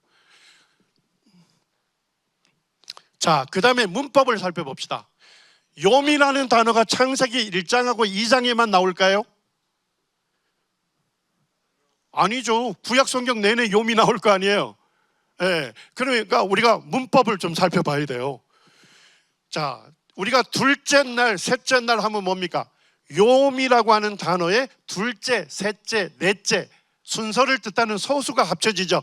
자, 그 다음에 문법을 살펴봅시다. 욤이라는 단어가 창세기 1장하고 2장에만 나올까요? 아니죠. 구약 성경 내내 욤이 나올 거 아니에요. 그러니까 우리가 문법을 좀 살펴봐야 돼요. 자, 우리가 둘째 날, 셋째 날 하면 뭡니까? 욤이라고 하는 단어에 둘째, 셋째, 넷째 순서를 뜻하는 서수가 합쳐지죠.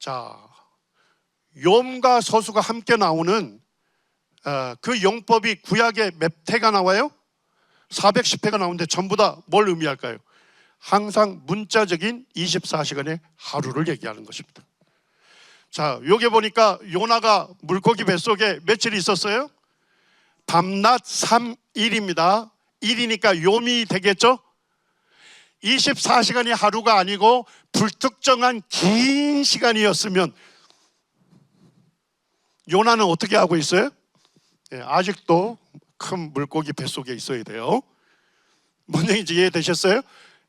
자, 욤과 서수가 함께 나오는 그 용법이 구약에 몇 회가 나와요? 410회가 나오는데 전부 다 뭘 의미할까요? 항상 문자적인 24시간의 하루를 얘기하는 것입니다. 자, 여기 보니까 요나가 물고기 뱃속에 며칠 있었어요? 밤낮 3일입니다. 1이니까 요미 되겠죠? 24시간이 하루가 아니고 불특정한 긴 시간이었으면 요나는 어떻게 하고 있어요? 아직도 큰 물고기 뱃속에 있어야 돼요. 뭔 얘기인지 이해되셨어요?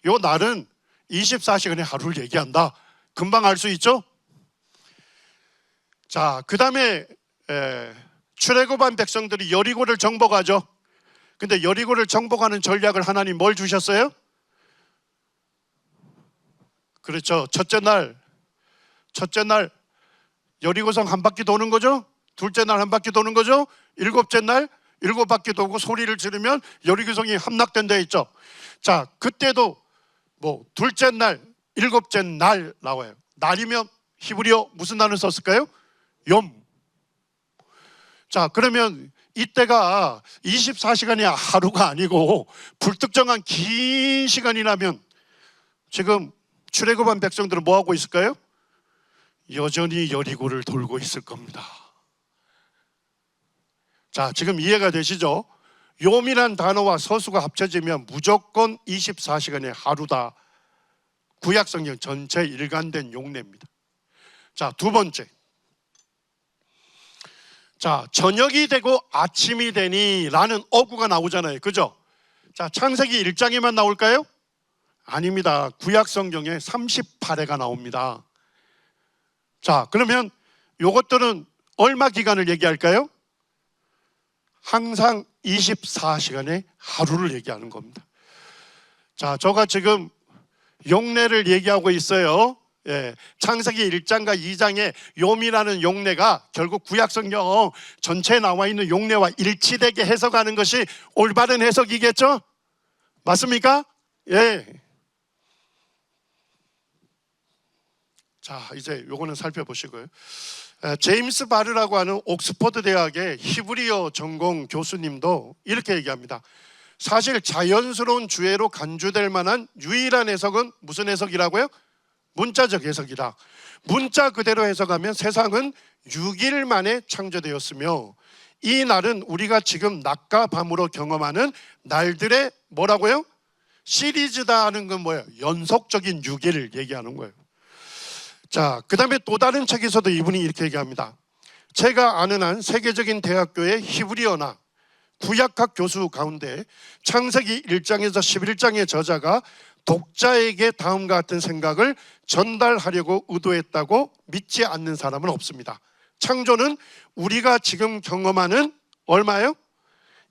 요 날은 24시간의 하루를 얘기한다. 금방 알 수 있죠? 자, 그 다음에 출애굽한 백성들이 여리고를 정복하죠. 근데 여리고를 정복하는 전략을 하나님 뭘 주셨어요? 그렇죠. 첫째 날 여리고성 한 바퀴 도는 거죠. 둘째 날 한 바퀴 도는 거죠. 일곱째 날 7바퀴 돌고 소리를 지르면 여리고성이 함락된다 했죠. 자, 그때도 뭐 둘째 날, 일곱째 날 나와요. 날이면 히브리어 무슨 단어를 썼을까요? 욤. 자, 그러면 이때가 24시간이 하루가 아니고 불특정한 긴 시간이라면 지금 출애굽한 백성들은 뭐 하고 있을까요? 여전히 여리고를 돌고 있을 겁니다. 자, 지금 이해가 되시죠? 욤이란 단어와 서수가 합쳐지면 무조건 24시간의 하루다. 구약성경 전체 일관된 용례입니다. 자, 두 번째. 자, 저녁이 되고 아침이 되니 라는 어구가 나오잖아요. 그죠? 자, 창세기 1장에만 나올까요? 아닙니다. 구약성경에 38회가 나옵니다. 자, 그러면 요것들은 얼마 기간을 얘기할까요? 항상 24시간의 하루를 얘기하는 겁니다. 자, 제가 지금 용례를 얘기하고 있어요. 창세기 1장과 2장의 욤이라는 용례가 결국 구약성경 전체에 나와 있는 용례와 일치되게 해석하는 것이 올바른 해석이겠죠? 맞습니까? 예. 자, 이제 요거는 살펴보시고요. 제임스 바르라고 하는 옥스퍼드 대학의 히브리어 전공 교수님도 이렇게 얘기합니다. 사실 자연스러운 주애로 간주될 만한 유일한 해석은 무슨 해석이라고요? 문자적 해석이다. 문자 그대로 해석하면 세상은 6일 만에 창조되었으며 이 날은 우리가 지금 낮과 밤으로 경험하는 날들의 뭐라고요? 시리즈다 하는 건 뭐예요? 연속적인 6일을 얘기하는 거예요. 자, 그 다음에 또 다른 책에서도 이분이 이렇게 얘기합니다. 제가 아는 한 세계적인 대학교의 히브리어나 구약학 교수 가운데 창세기 1장에서 11장의 저자가 독자에게 다음과 같은 생각을 전달하려고 의도했다고 믿지 않는 사람은 없습니다. 창조는 우리가 지금 경험하는 얼마예요?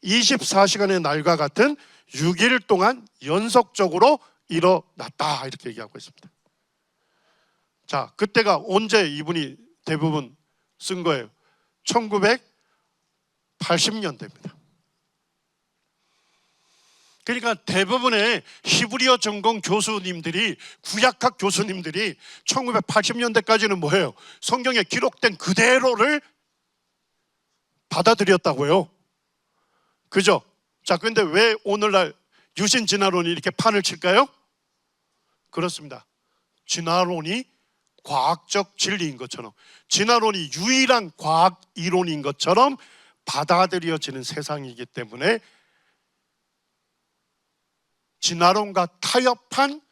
24시간의 날과 같은 6일 동안 연속적으로 일어났다 이렇게 얘기하고 있습니다. 자, 그때가 언제 이분이 대부분 쓴 거예요? 1980년대입니다. 그러니까 대부분의 히브리어 전공 교수님들이, 구약학 교수님들이 1980년대까지는 뭐예요? 성경에 기록된 그대로를 받아들였다고요. 그죠? 자, 그런데 왜 오늘날 유신 진화론이 이렇게 판을 칠까요? 그렇습니다. 진화론이 과학적 진리인 것처럼, 진화론이 유일한 과학 이론인 것처럼 받아들여지는 세상이기 때문에 진화론과 타협한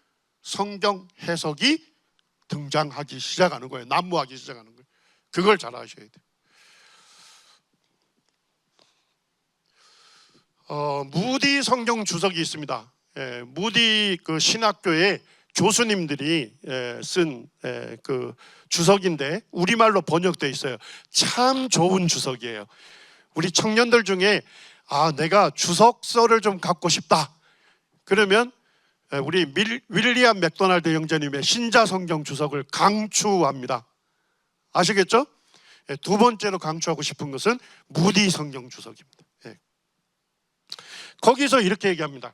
성경 해석이 등장하기 시작하는 거예요. 난무하기 시작하는 거예요. 그걸 잘 아셔야 돼요. 무디 성경 주석이 있습니다. 무디 그 신학교의 교수님들이 쓴 그 주석인데 우리말로 번역되어 있어요. 참 좋은 주석이에요. 우리 청년들 중에 내가 주석서를 좀 갖고 싶다. 그러면 우리 윌리엄 맥도날드 형제님의 신자 성경 주석을 강추합니다. 아시겠죠? 두 번째로 강추하고 싶은 것은 무디 성경 주석입니다. 거기서 이렇게 얘기합니다.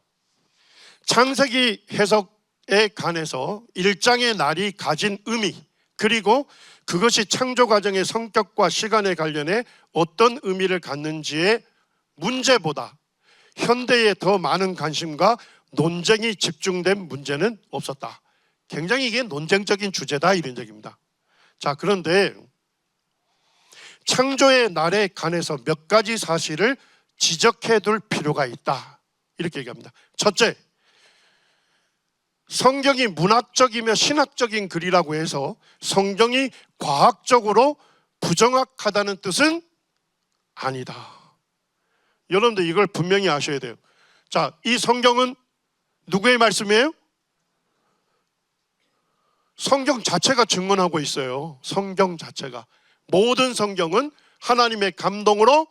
창세기 해석에 관해서 1장의 날이 가진 의미, 그리고 그것이 창조 과정의 성격과 시간에 관련해 어떤 의미를 갖는지의 문제보다 현대에 더 많은 관심과 논쟁이 집중된 문제는 없었다. 굉장히 이게 논쟁적인 주제다 이런 얘기입니다. 자, 그런데 창조의 날에 관해서 몇 가지 사실을 지적해 둘 필요가 있다 이렇게 얘기합니다. 첫째, 성경이 문학적이며 신학적인 글이라고 해서 성경이 과학적으로 부정확하다는 뜻은 아니다. 여러분들 이걸 분명히 아셔야 돼요. 자, 이 성경은 누구의 말씀이에요? 성경 자체가 증언하고 있어요. 성경 자체가. 모든 성경은 하나님의 감동으로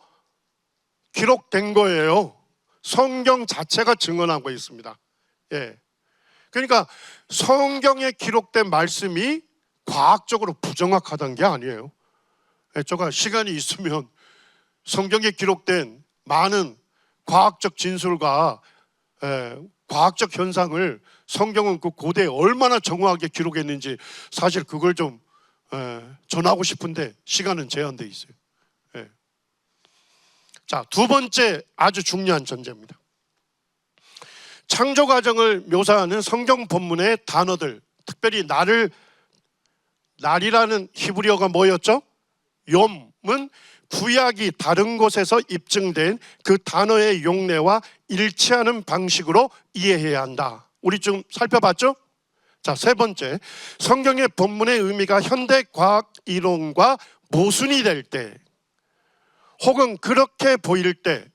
기록된 거예요. 성경 자체가 증언하고 있습니다. 예. 그러니까 성경에 기록된 말씀이 과학적으로 부정확하다는 게 아니에요. 예, 제가 시간이 있으면 성경에 기록된 많은 과학적 진술과 과학적 현상을 성경은 그 고대에 얼마나 정확하게 기록했는지 사실 그걸 좀 전하고 싶은데 시간은 제한되어 있어요. 예. 자, 두 번째 아주 중요한 전제입니다. 창조 과정을 묘사하는 성경 본문의 단어들, 특별히 날이라는 히브리어가 뭐였죠? 욤은 구약이 다른 곳에서 입증된 그 단어의 용례와 일치하는 방식으로 이해해야 한다. 우리 좀 살펴봤죠? 자, 세 번째, 성경의 본문의 의미가 현대 과학 이론과 모순이 될 때 혹은 그렇게 보일 때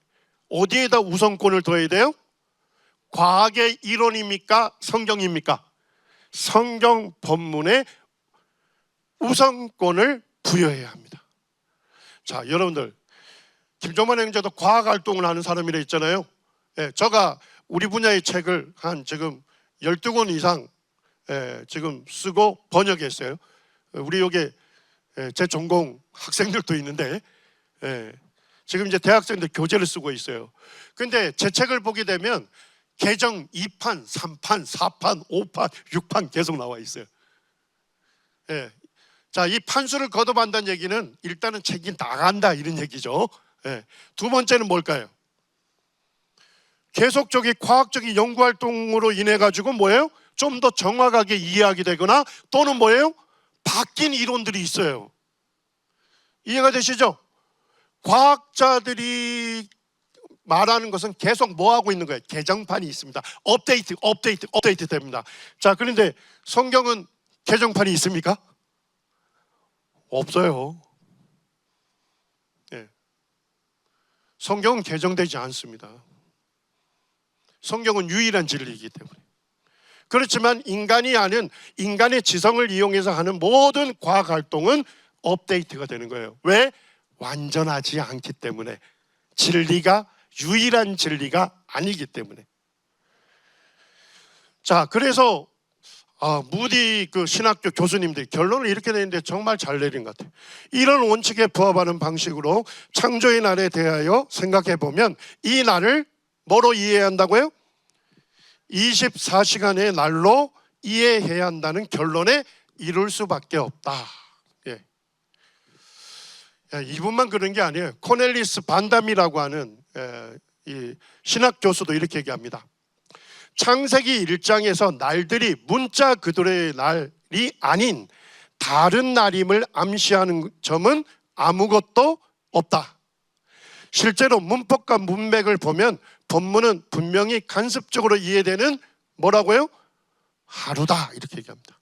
어디에다 우선권을 둬야 돼요? 과학의 이론입니까? 성경입니까? 성경 본문에 우선권을 부여해야 합니다. 자, 여러분들 김종만 행자도 과학활동을 하는 사람이라 했잖아요. 예, 제가 우리 분야의 책을 한 지금 12권 이상 지금 쓰고 번역했어요. 우리 여기 제 전공 학생들도 있는데 지금 이제 대학생들 교재를 쓰고 있어요. 근데 제 책을 보게 되면 개정 2판, 3판, 4판, 5판, 6판 계속 나와 있어요. 예. 자, 이 판수를 거듭한다는 얘기는 일단은 책이 나간다 이런 얘기죠. 예. 두 번째는 뭘까요? 계속적인 과학적인 연구활동으로 인해 가지고 뭐예요? 좀 더 정확하게 이해하게 되거나 또는 뭐예요? 바뀐 이론들이 있어요. 이해가 되시죠? 과학자들이 말하는 것은 계속 뭐 하고 있는 거예요? 개정판이 있습니다. 업데이트 됩니다. 자, 그런데 성경은 개정판이 있습니까? 없어요. 네. 성경은 개정되지 않습니다. 성경은 유일한 진리이기 때문에. 그렇지만 인간이 하는 인간의 지성을 이용해서 하는 모든 과학 활동은 업데이트가 되는 거예요. 왜? 완전하지 않기 때문에. 진리가 유일한 진리가 아니기 때문에. 자, 그래서 무디 그 신학교 교수님들이 결론을 이렇게 내는데 정말 잘 내린 것 같아요. 이런 원칙에 부합하는 방식으로 창조의 날에 대하여 생각해 보면 이 날을 뭐로 이해해야 한다고요? 24시간의 날로 이해해야 한다는 결론에 이룰 수밖에 없다. 예. 이분만 그런 게 아니에요. 코넬리스 반담이라고 하는 이 신학 교수도 이렇게 얘기합니다. 창세기 1장에서 날들이 문자 그대로의 날이 아닌 다른 날임을 암시하는 점은 아무것도 없다. 실제로 문법과 문맥을 보면 본문은 분명히 간섭적으로 이해되는 뭐라고요? 하루다 이렇게 얘기합니다.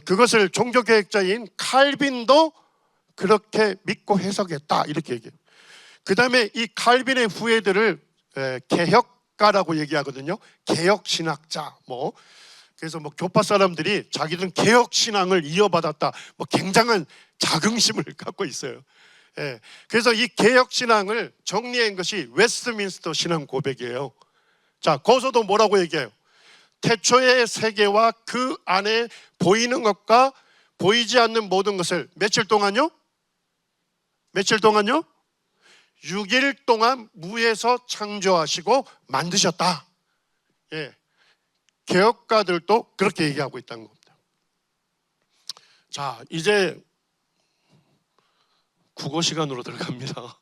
그것을 종교개혁자인 칼빈도 그렇게 믿고 해석했다 이렇게 얘기해요. 그 다음에 이 칼빈의 후예들을 개혁가라고 얘기하거든요. 개혁신학자 뭐 그래서 뭐 교파 사람들이 자기들은 개혁신앙을 이어받았다 뭐 굉장한 자긍심을 갖고 있어요. 그래서 이 개혁신앙을 정리한 것이 웨스트민스터 신앙 고백이에요. 자, 거기서도 뭐라고 얘기해요? 태초의 세계와 그 안에 보이는 것과 보이지 않는 모든 것을 며칠 동안요? 6일 동안 무에서 창조하시고 만드셨다. 개혁가들도 그렇게 얘기하고 있다는 겁니다. 자, 이제 국어 시간으로 들어갑니다.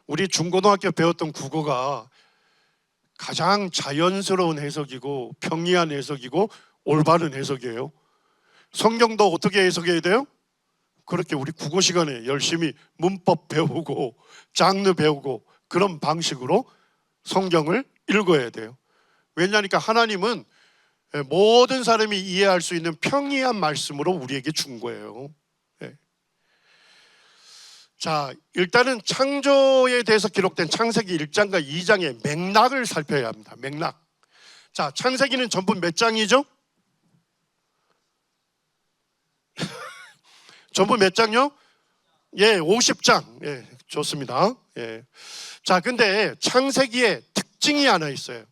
우리 중고등학교 배웠던 국어가 가장 자연스러운 해석이고 평이한 해석이고 올바른 해석이에요. 성경도 어떻게 해석해야 돼요? 그렇게 우리 국어 시간에 열심히 문법 배우고 장르 배우고 그런 방식으로 성경을 읽어야 돼요. 왜냐하니까 하나님은 모든 사람이 이해할 수 있는 평이한 말씀으로 우리에게 준 거예요. 네. 자, 일단은 창조에 대해서 기록된 창세기 1장과 2장의 맥락을 살펴야 합니다. 맥락. 자, 창세기는 전부 몇 장이죠? 전부 몇 장요? 예, 50장. 예, 좋습니다. 예. 자, 근데 창세기에 특징이 하나 있어요.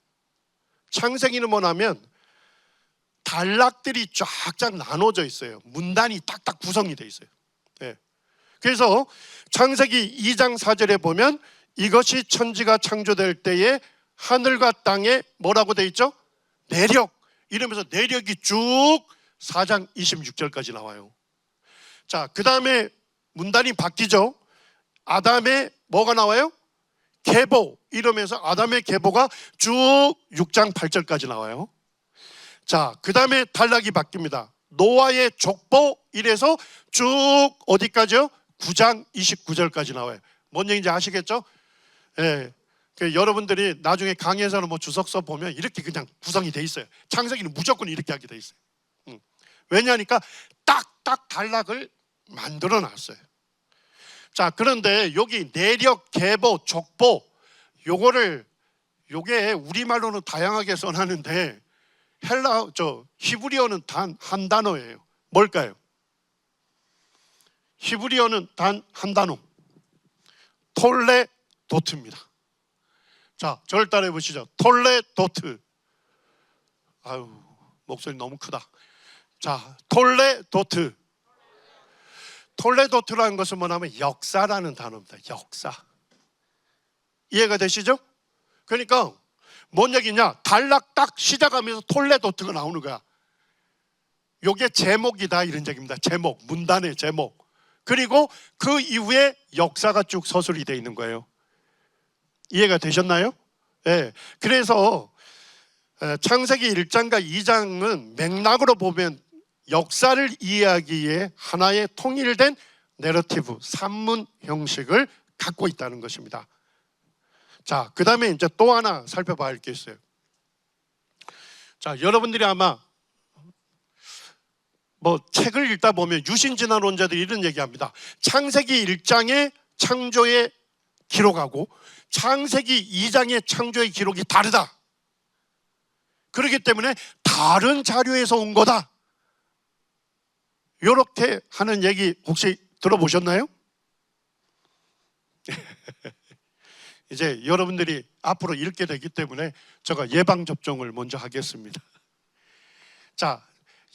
창세기는 뭐냐면 단락들이 쫙쫙 나눠져 있어요. 문단이 딱딱 구성이 돼 있어요. 예. 그래서 창세기 2장 4절에 보면 이것이 천지가 창조될 때에 하늘과 땅에 뭐라고 돼 있죠? 내력. 이러면서 내력이 쭉 4장 26절까지 나와요. 자, 그 다음에 문단이 바뀌죠. 아담의 뭐가 나와요? 계보. 이러면서 아담의 계보가 쭉 6장 8절까지 나와요. 자, 그 다음에 단락이 바뀝니다. 노아의 족보. 이래서 쭉 어디까지요? 9장 29절까지 나와요. 뭔 얘기인지 아시겠죠? 예. 여러분들이 나중에 강의에서는 뭐 주석서 보면 이렇게 그냥 구성이 돼 있어요. 창세기는 무조건 이렇게 하게 돼 있어요. 왜냐하니까 딱딱 단락을 만들어 놨어요. 자, 그런데 여기 내력, 계보, 족보 요게 우리말로는 다양하게 써놨는데 히브리어는 단 한 단어예요. 뭘까요? 히브리어는 단 한 단어. 톨레도트입니다. 자, 저를 따라해 보시죠. 톨레도트. 아유, 목소리 너무 크다. 자, 톨레도트. 톨레도트라는 것은 뭐냐면 역사라는 단어입니다. 역사. 이해가 되시죠? 그러니까 뭔 얘기냐? 단락 딱 시작하면서 톨레도트가 나오는 거야. 요게 제목이다 이런 얘기입니다. 제목, 문단의 제목. 그리고 그 이후에 역사가 쭉 서술이 되어 있는 거예요. 이해가 되셨나요? 네. 그래서 창세기 1장과 2장은 맥락으로 보면 역사를 이해하기에 하나의 통일된 내러티브, 산문 형식을 갖고 있다는 것입니다. 자, 그 다음에 이제 또 하나 살펴봐야 할 게 있어요. 자, 여러분들이 아마 뭐 책을 읽다 보면 유신진화론자들이 이런 얘기합니다. 창세기 1장의 창조의 기록하고 창세기 2장의 창조의 기록이 다르다. 그렇기 때문에 다른 자료에서 온 거다. 이렇게 하는 얘기 혹시 들어보셨나요? 이제 여러분들이 앞으로 읽게 되기 때문에 제가 예방접종을 먼저 하겠습니다. 자,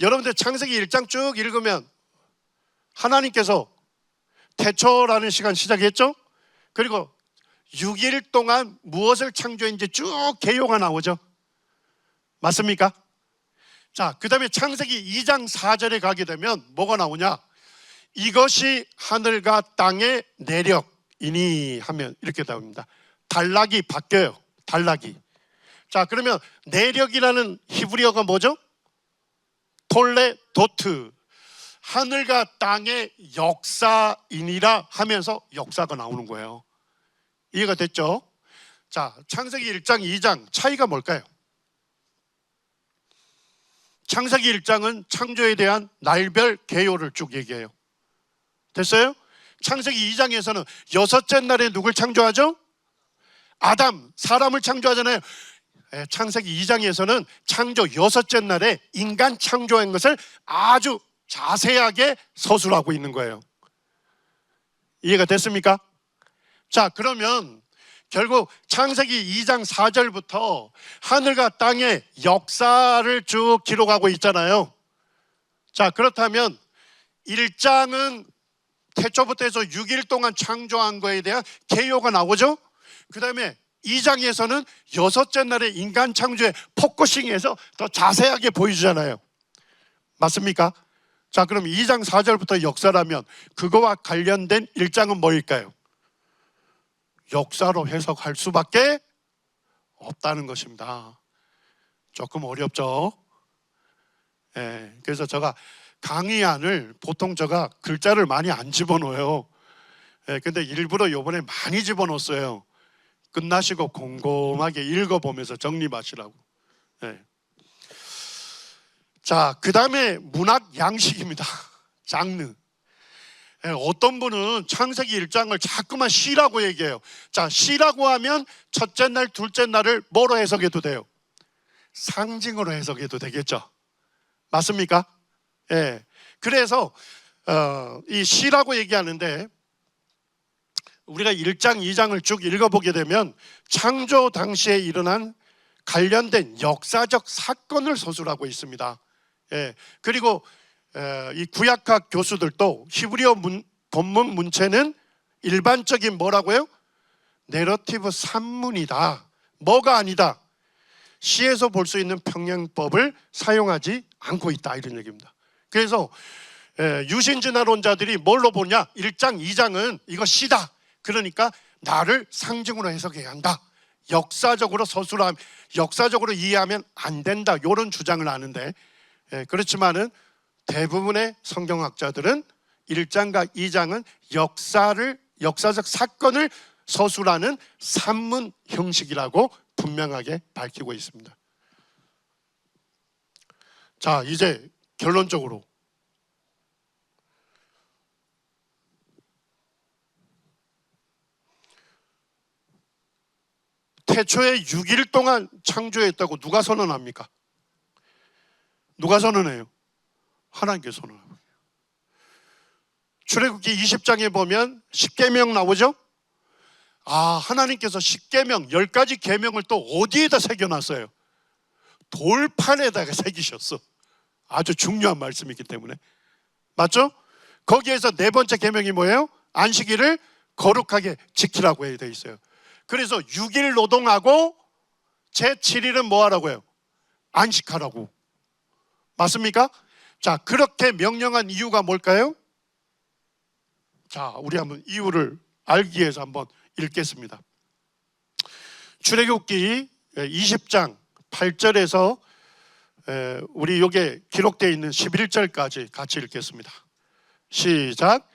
여러분들 창세기 1장 쭉 읽으면 하나님께서 태초라는 시간 시작했죠? 그리고 6일 동안 무엇을 창조했는지 쭉 개요가 나오죠? 맞습니까? 자, 그 다음에 창세기 2장 4절에 가게 되면 뭐가 나오냐? 이것이 하늘과 땅의 내력이니 하면 이렇게 나옵니다. 단락이 바뀌어요. 단락이. 자, 그러면 내력이라는 히브리어가 뭐죠? 톨레도트. 하늘과 땅의 역사이니라 하면서 역사가 나오는 거예요. 이해가 됐죠? 자, 창세기 1장, 2장 차이가 뭘까요? 창세기 1장은 창조에 대한 날별 개요를 쭉 얘기해요. 됐어요? 창세기 2장에서는 여섯째 날에 누굴 창조하죠? 아담, 사람을 창조하잖아요. 창세기 2장에서는 창조 여섯째 날에 인간 창조한 것을 아주 자세하게 서술하고 있는 거예요. 이해가 됐습니까? 자, 그러면 결국 창세기 2장 4절부터 하늘과 땅의 역사를 쭉 기록하고 있잖아요. 자, 그렇다면 1장은 태초부터 해서 6일 동안 창조한 거에 대한 개요가 나오죠. 그 다음에 2장에서는 여섯째 날에 인간 창조에 포커싱해서 더 자세하게 보여주잖아요. 맞습니까? 자, 그럼 2장 4절부터 역사라면 그거와 관련된 1장은 뭐일까요? 역사로 해석할 수밖에 없다는 것입니다. 조금 어렵죠? 예, 그래서 제가 강의안을 보통 제가 글자를 많이 안 집어넣어요. 예, 근데 일부러 요번에 많이 집어넣었어요. 끝나시고 곰곰하게 읽어보면서 정립하시라고. 예. 자, 그 다음에 문학 양식입니다. 장르. 예, 어떤 분은 창세기 1장을 자꾸만 시라고 얘기해요. 자, 시라고 하면 첫째 날, 둘째 날을 뭐로 해석해도 돼요? 상징으로 해석해도 되겠죠. 맞습니까? 예. 그래서 이 시라고 얘기하는데 우리가 1장, 2장을 쭉 읽어보게 되면 창조 당시에 일어난 관련된 역사적 사건을 서술하고 있습니다. 예. 그리고 이 구약학 교수들도 히브리어 본문 문체는 일반적인 뭐라고요? 내러티브 산문이다. 뭐가 아니다. 시에서 볼 수 있는 평행법을 사용하지 않고 있다, 이런 얘기입니다. 그래서 유신진화론자들이 뭘로 보냐? 1장, 2장은 이거 시다. 그러니까 나를 상징으로 해석해야 한다. 역사적으로 서술하면, 역사적으로 이해하면 안 된다, 이런 주장을 하는데, 그렇지만은 대부분의 성경학자들은 1장과 2장은 역사적 사건을 서술하는 산문 형식이라고 분명하게 밝히고 있습니다. 자, 이제 결론적으로 태초에 6일 동안 창조했다고 누가 선언합니까? 누가 선언해요? 하나님께서 선언합니다. 출애굽기 20장에 보면 십계명 나오죠? 아, 하나님께서 십계명 10가지 계명을 또 어디에다 새겨놨어요? 돌판에다가 새기셨어. 아주 중요한 말씀이기 때문에. 맞죠? 거기에서 네 번째 계명이 뭐예요? 안식일을 거룩하게 지키라고 되어 있어요. 그래서 6일 노동하고 제7일은 뭐 하라고요? 안식하라고. 맞습니까? 자, 그렇게 명령한 이유가 뭘까요? 자, 우리 한번 이유를 알기 위해서 한번 읽겠습니다. 출애굽기 20장 8절에서 우리 여기에 기록되어 있는 11절까지 같이 읽겠습니다. 시작.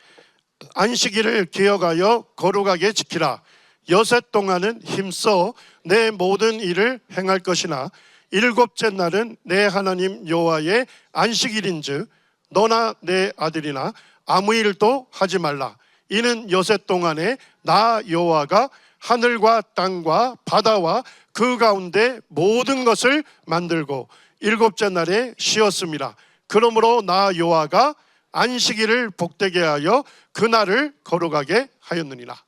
안식일을 기억하여 거룩하게 지키라. 여섯 동안은 힘써 내 모든 일을 행할 것이나 일곱째 날은 내 하나님 여호와의 안식일인즉 너나 내 아들이나 아무 일도 하지 말라. 이는 여섯 동안에 나 여호와가 하늘과 땅과 바다와 그 가운데 모든 것을 만들고 일곱째 날에 쉬었습니다. 그러므로 나 여호와가 안식일을 복되게 하여 그날을 거룩하게 하였느니라.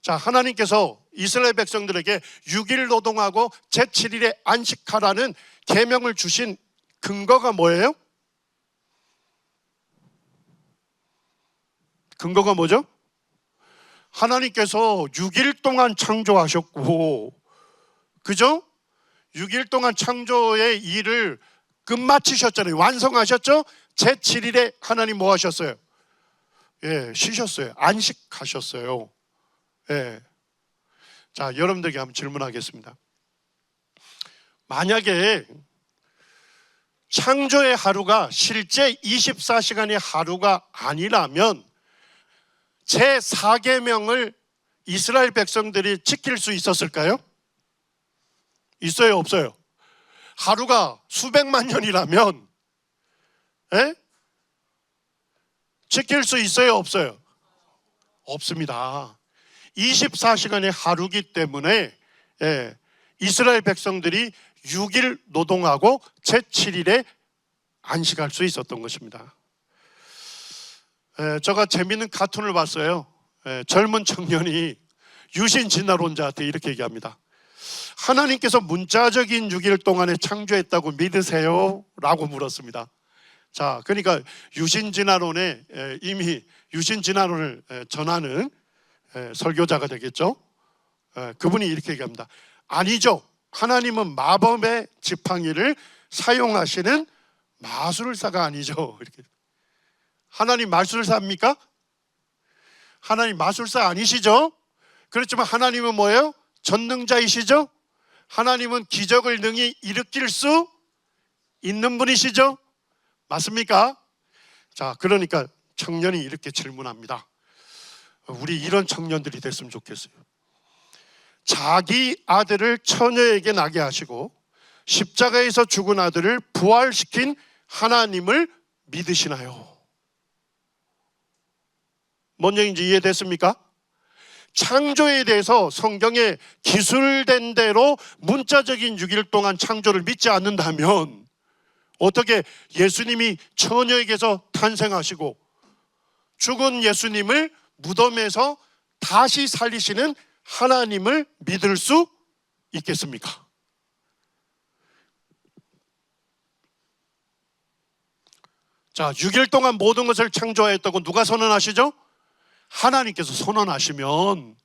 자, 하나님께서 이스라엘 백성들에게 6일 노동하고 제7일에 안식하라는 계명을 주신 근거가 뭐예요? 근거가 뭐죠? 하나님께서 6일 동안 창조하셨고, 그죠? 6일 동안 창조의 일을 끝마치셨잖아요. 완성하셨죠? 제7일에 하나님 뭐 하셨어요? 예, 쉬셨어요. 안식하셨어요. 예. 자, 여러분들에게 한번 질문하겠습니다. 만약에 창조의 하루가 실제 24시간의 하루가 아니라면 제4계명을 이스라엘 백성들이 지킬 수 있었을까요? 있어요, 없어요? 하루가 수백만 년이라면 지킬 수 있어요, 없어요? 없습니다. 24시간의 하루기 때문에 이스라엘 백성들이 6일 노동하고 제7일에 안식할 수 있었던 것입니다. 제가 재미있는 카툰을 봤어요. 젊은 청년이 유신진화론자한테 이렇게 얘기합니다. 하나님께서 문자적인 6일 동안에 창조했다고 믿으세요? 라고 물었습니다. 자, 그러니까 유신진화론에 이미 유신진화론을 전하는 설교자가 되겠죠. 그분이 이렇게 얘기합니다. 아니죠. 하나님은 마법의 지팡이를 사용하시는 마술사가 아니죠. 이렇게. 하나님 마술사입니까? 하나님 마술사 아니시죠? 그렇지만 하나님은 뭐예요? 전능자이시죠? 하나님은 기적을 능히 일으킬 수 있는 분이시죠? 맞습니까? 자, 그러니까 청년이 이렇게 질문합니다. 우리 이런 청년들이 됐으면 좋겠어요. 자기 아들을 처녀에게 나게 하시고 십자가에서 죽은 아들을 부활시킨 하나님을 믿으시나요? 뭔 얘기인지 이해됐습니까? 창조에 대해서 성경에 기술된 대로 문자적인 6일 동안 창조를 믿지 않는다면 어떻게 예수님이 처녀에게서 탄생하시고 죽은 예수님을 무덤에서 다시 살리시는 하나님을 믿을 수 있겠습니까? 자, 6일 동안 모든 것을 창조하였다고 누가 선언하시죠? 하나님께서 선언하시면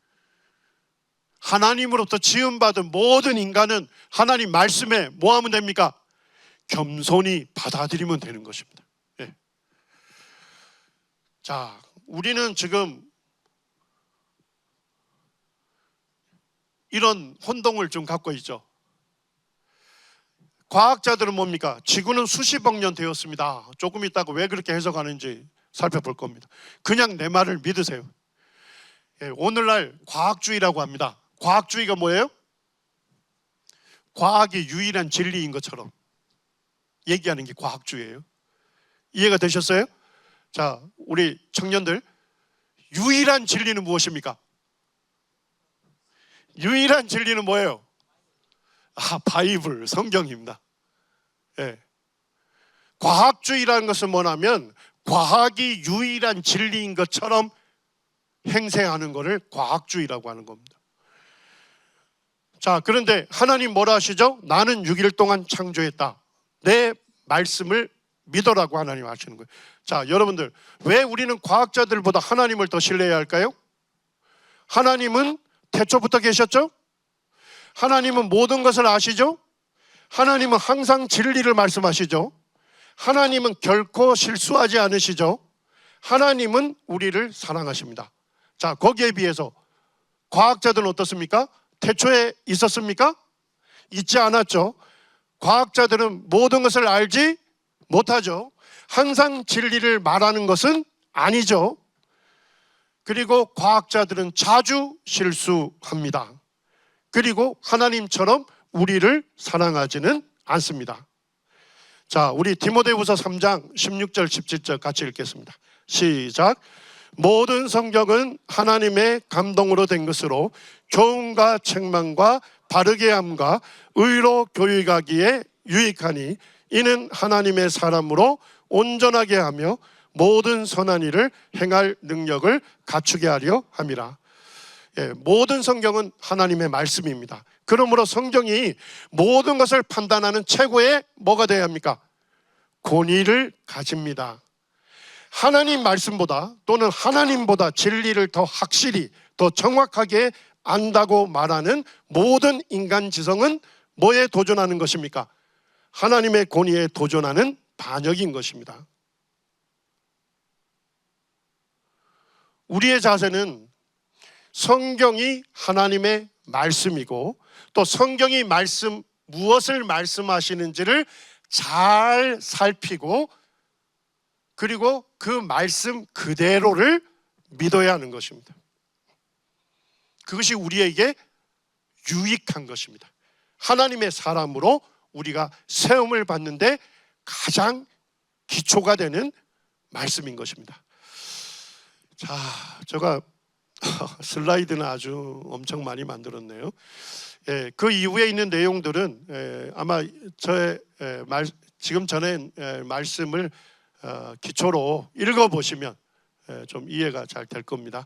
하나님으로부터 지음받은 모든 인간은 하나님 말씀에 뭐 하면 됩니까? 겸손히 받아들이면 되는 것입니다. 예. 자, 우리는 지금 이런 혼동을 좀 갖고 있죠. 과학자들은 뭡니까? 지구는 수십억 년 되었습니다. 조금 있다가 왜 그렇게 해석하는지 살펴볼 겁니다. 그냥 내 말을 믿으세요. 예, 오늘날 과학주의라고 합니다. 과학주의가 뭐예요? 과학이 유일한 진리인 것처럼 얘기하는 게 과학주의예요. 이해가 되셨어요? 자, 우리 청년들, 유일한 진리는 무엇입니까? 유일한 진리는 뭐예요? 바이블, 성경입니다. 예. 과학주의라는 것은 뭐냐면 과학이 유일한 진리인 것처럼 행세하는 것을 과학주의라고 하는 겁니다. 자, 그런데 하나님 뭐라 하시죠? 나는 6일 동안 창조했다. 내 말씀을 믿어라고 하나님 하시는 거예요. 자, 여러분들, 왜 우리는 과학자들보다 하나님을 더 신뢰해야 할까요? 하나님은 태초부터 계셨죠? 하나님은 모든 것을 아시죠? 하나님은 항상 진리를 말씀하시죠? 하나님은 결코 실수하지 않으시죠? 하나님은 우리를 사랑하십니다. 자, 거기에 비해서 과학자들은 어떻습니까? 태초에 있었습니까? 있지 않았죠. 과학자들은 모든 것을 알지 못하죠. 항상 진리를 말하는 것은 아니죠. 그리고 과학자들은 자주 실수합니다. 그리고 하나님처럼 우리를 사랑하지는 않습니다. 자, 우리 디모데후서 3장 16절 17절 같이 읽겠습니다. 시작. 모든 성경은 하나님의 감동으로 된 것으로 교훈과 책망과 바르게 함과 의로 교육하기에 유익하니 이는 하나님의 사람으로 온전하게 하며 모든 선한 일을 행할 능력을 갖추게 하려 함이라. 예, 모든 성경은 하나님의 말씀입니다. 그러므로 성경이 모든 것을 판단하는 최고의 뭐가 되어야 합니까? 권위를 가집니다. 하나님 말씀보다 또는 하나님보다 진리를 더 확실히 더 정확하게 안다고 말하는 모든 인간 지성은 뭐에 도전하는 것입니까? 하나님의 권위에 도전하는 반역인 것입니다. 우리의 자세는 성경이 하나님의 말씀이고 또 성경이 무엇을 말씀하시는지를 잘 살피고 그리고 그 말씀 그대로를 믿어야 하는 것입니다. 그것이 우리에게 유익한 것입니다. 하나님의 사람으로 우리가 세움을 받는데 가장 기초가 되는 말씀인 것입니다. 자, 제가 슬라이드는 아주 엄청 많이 만들었네요. 예, 그 이후에 있는 내용들은 아마 저의 지금 전에 말씀을 기초로 읽어보시면 좀 이해가 잘 될 겁니다.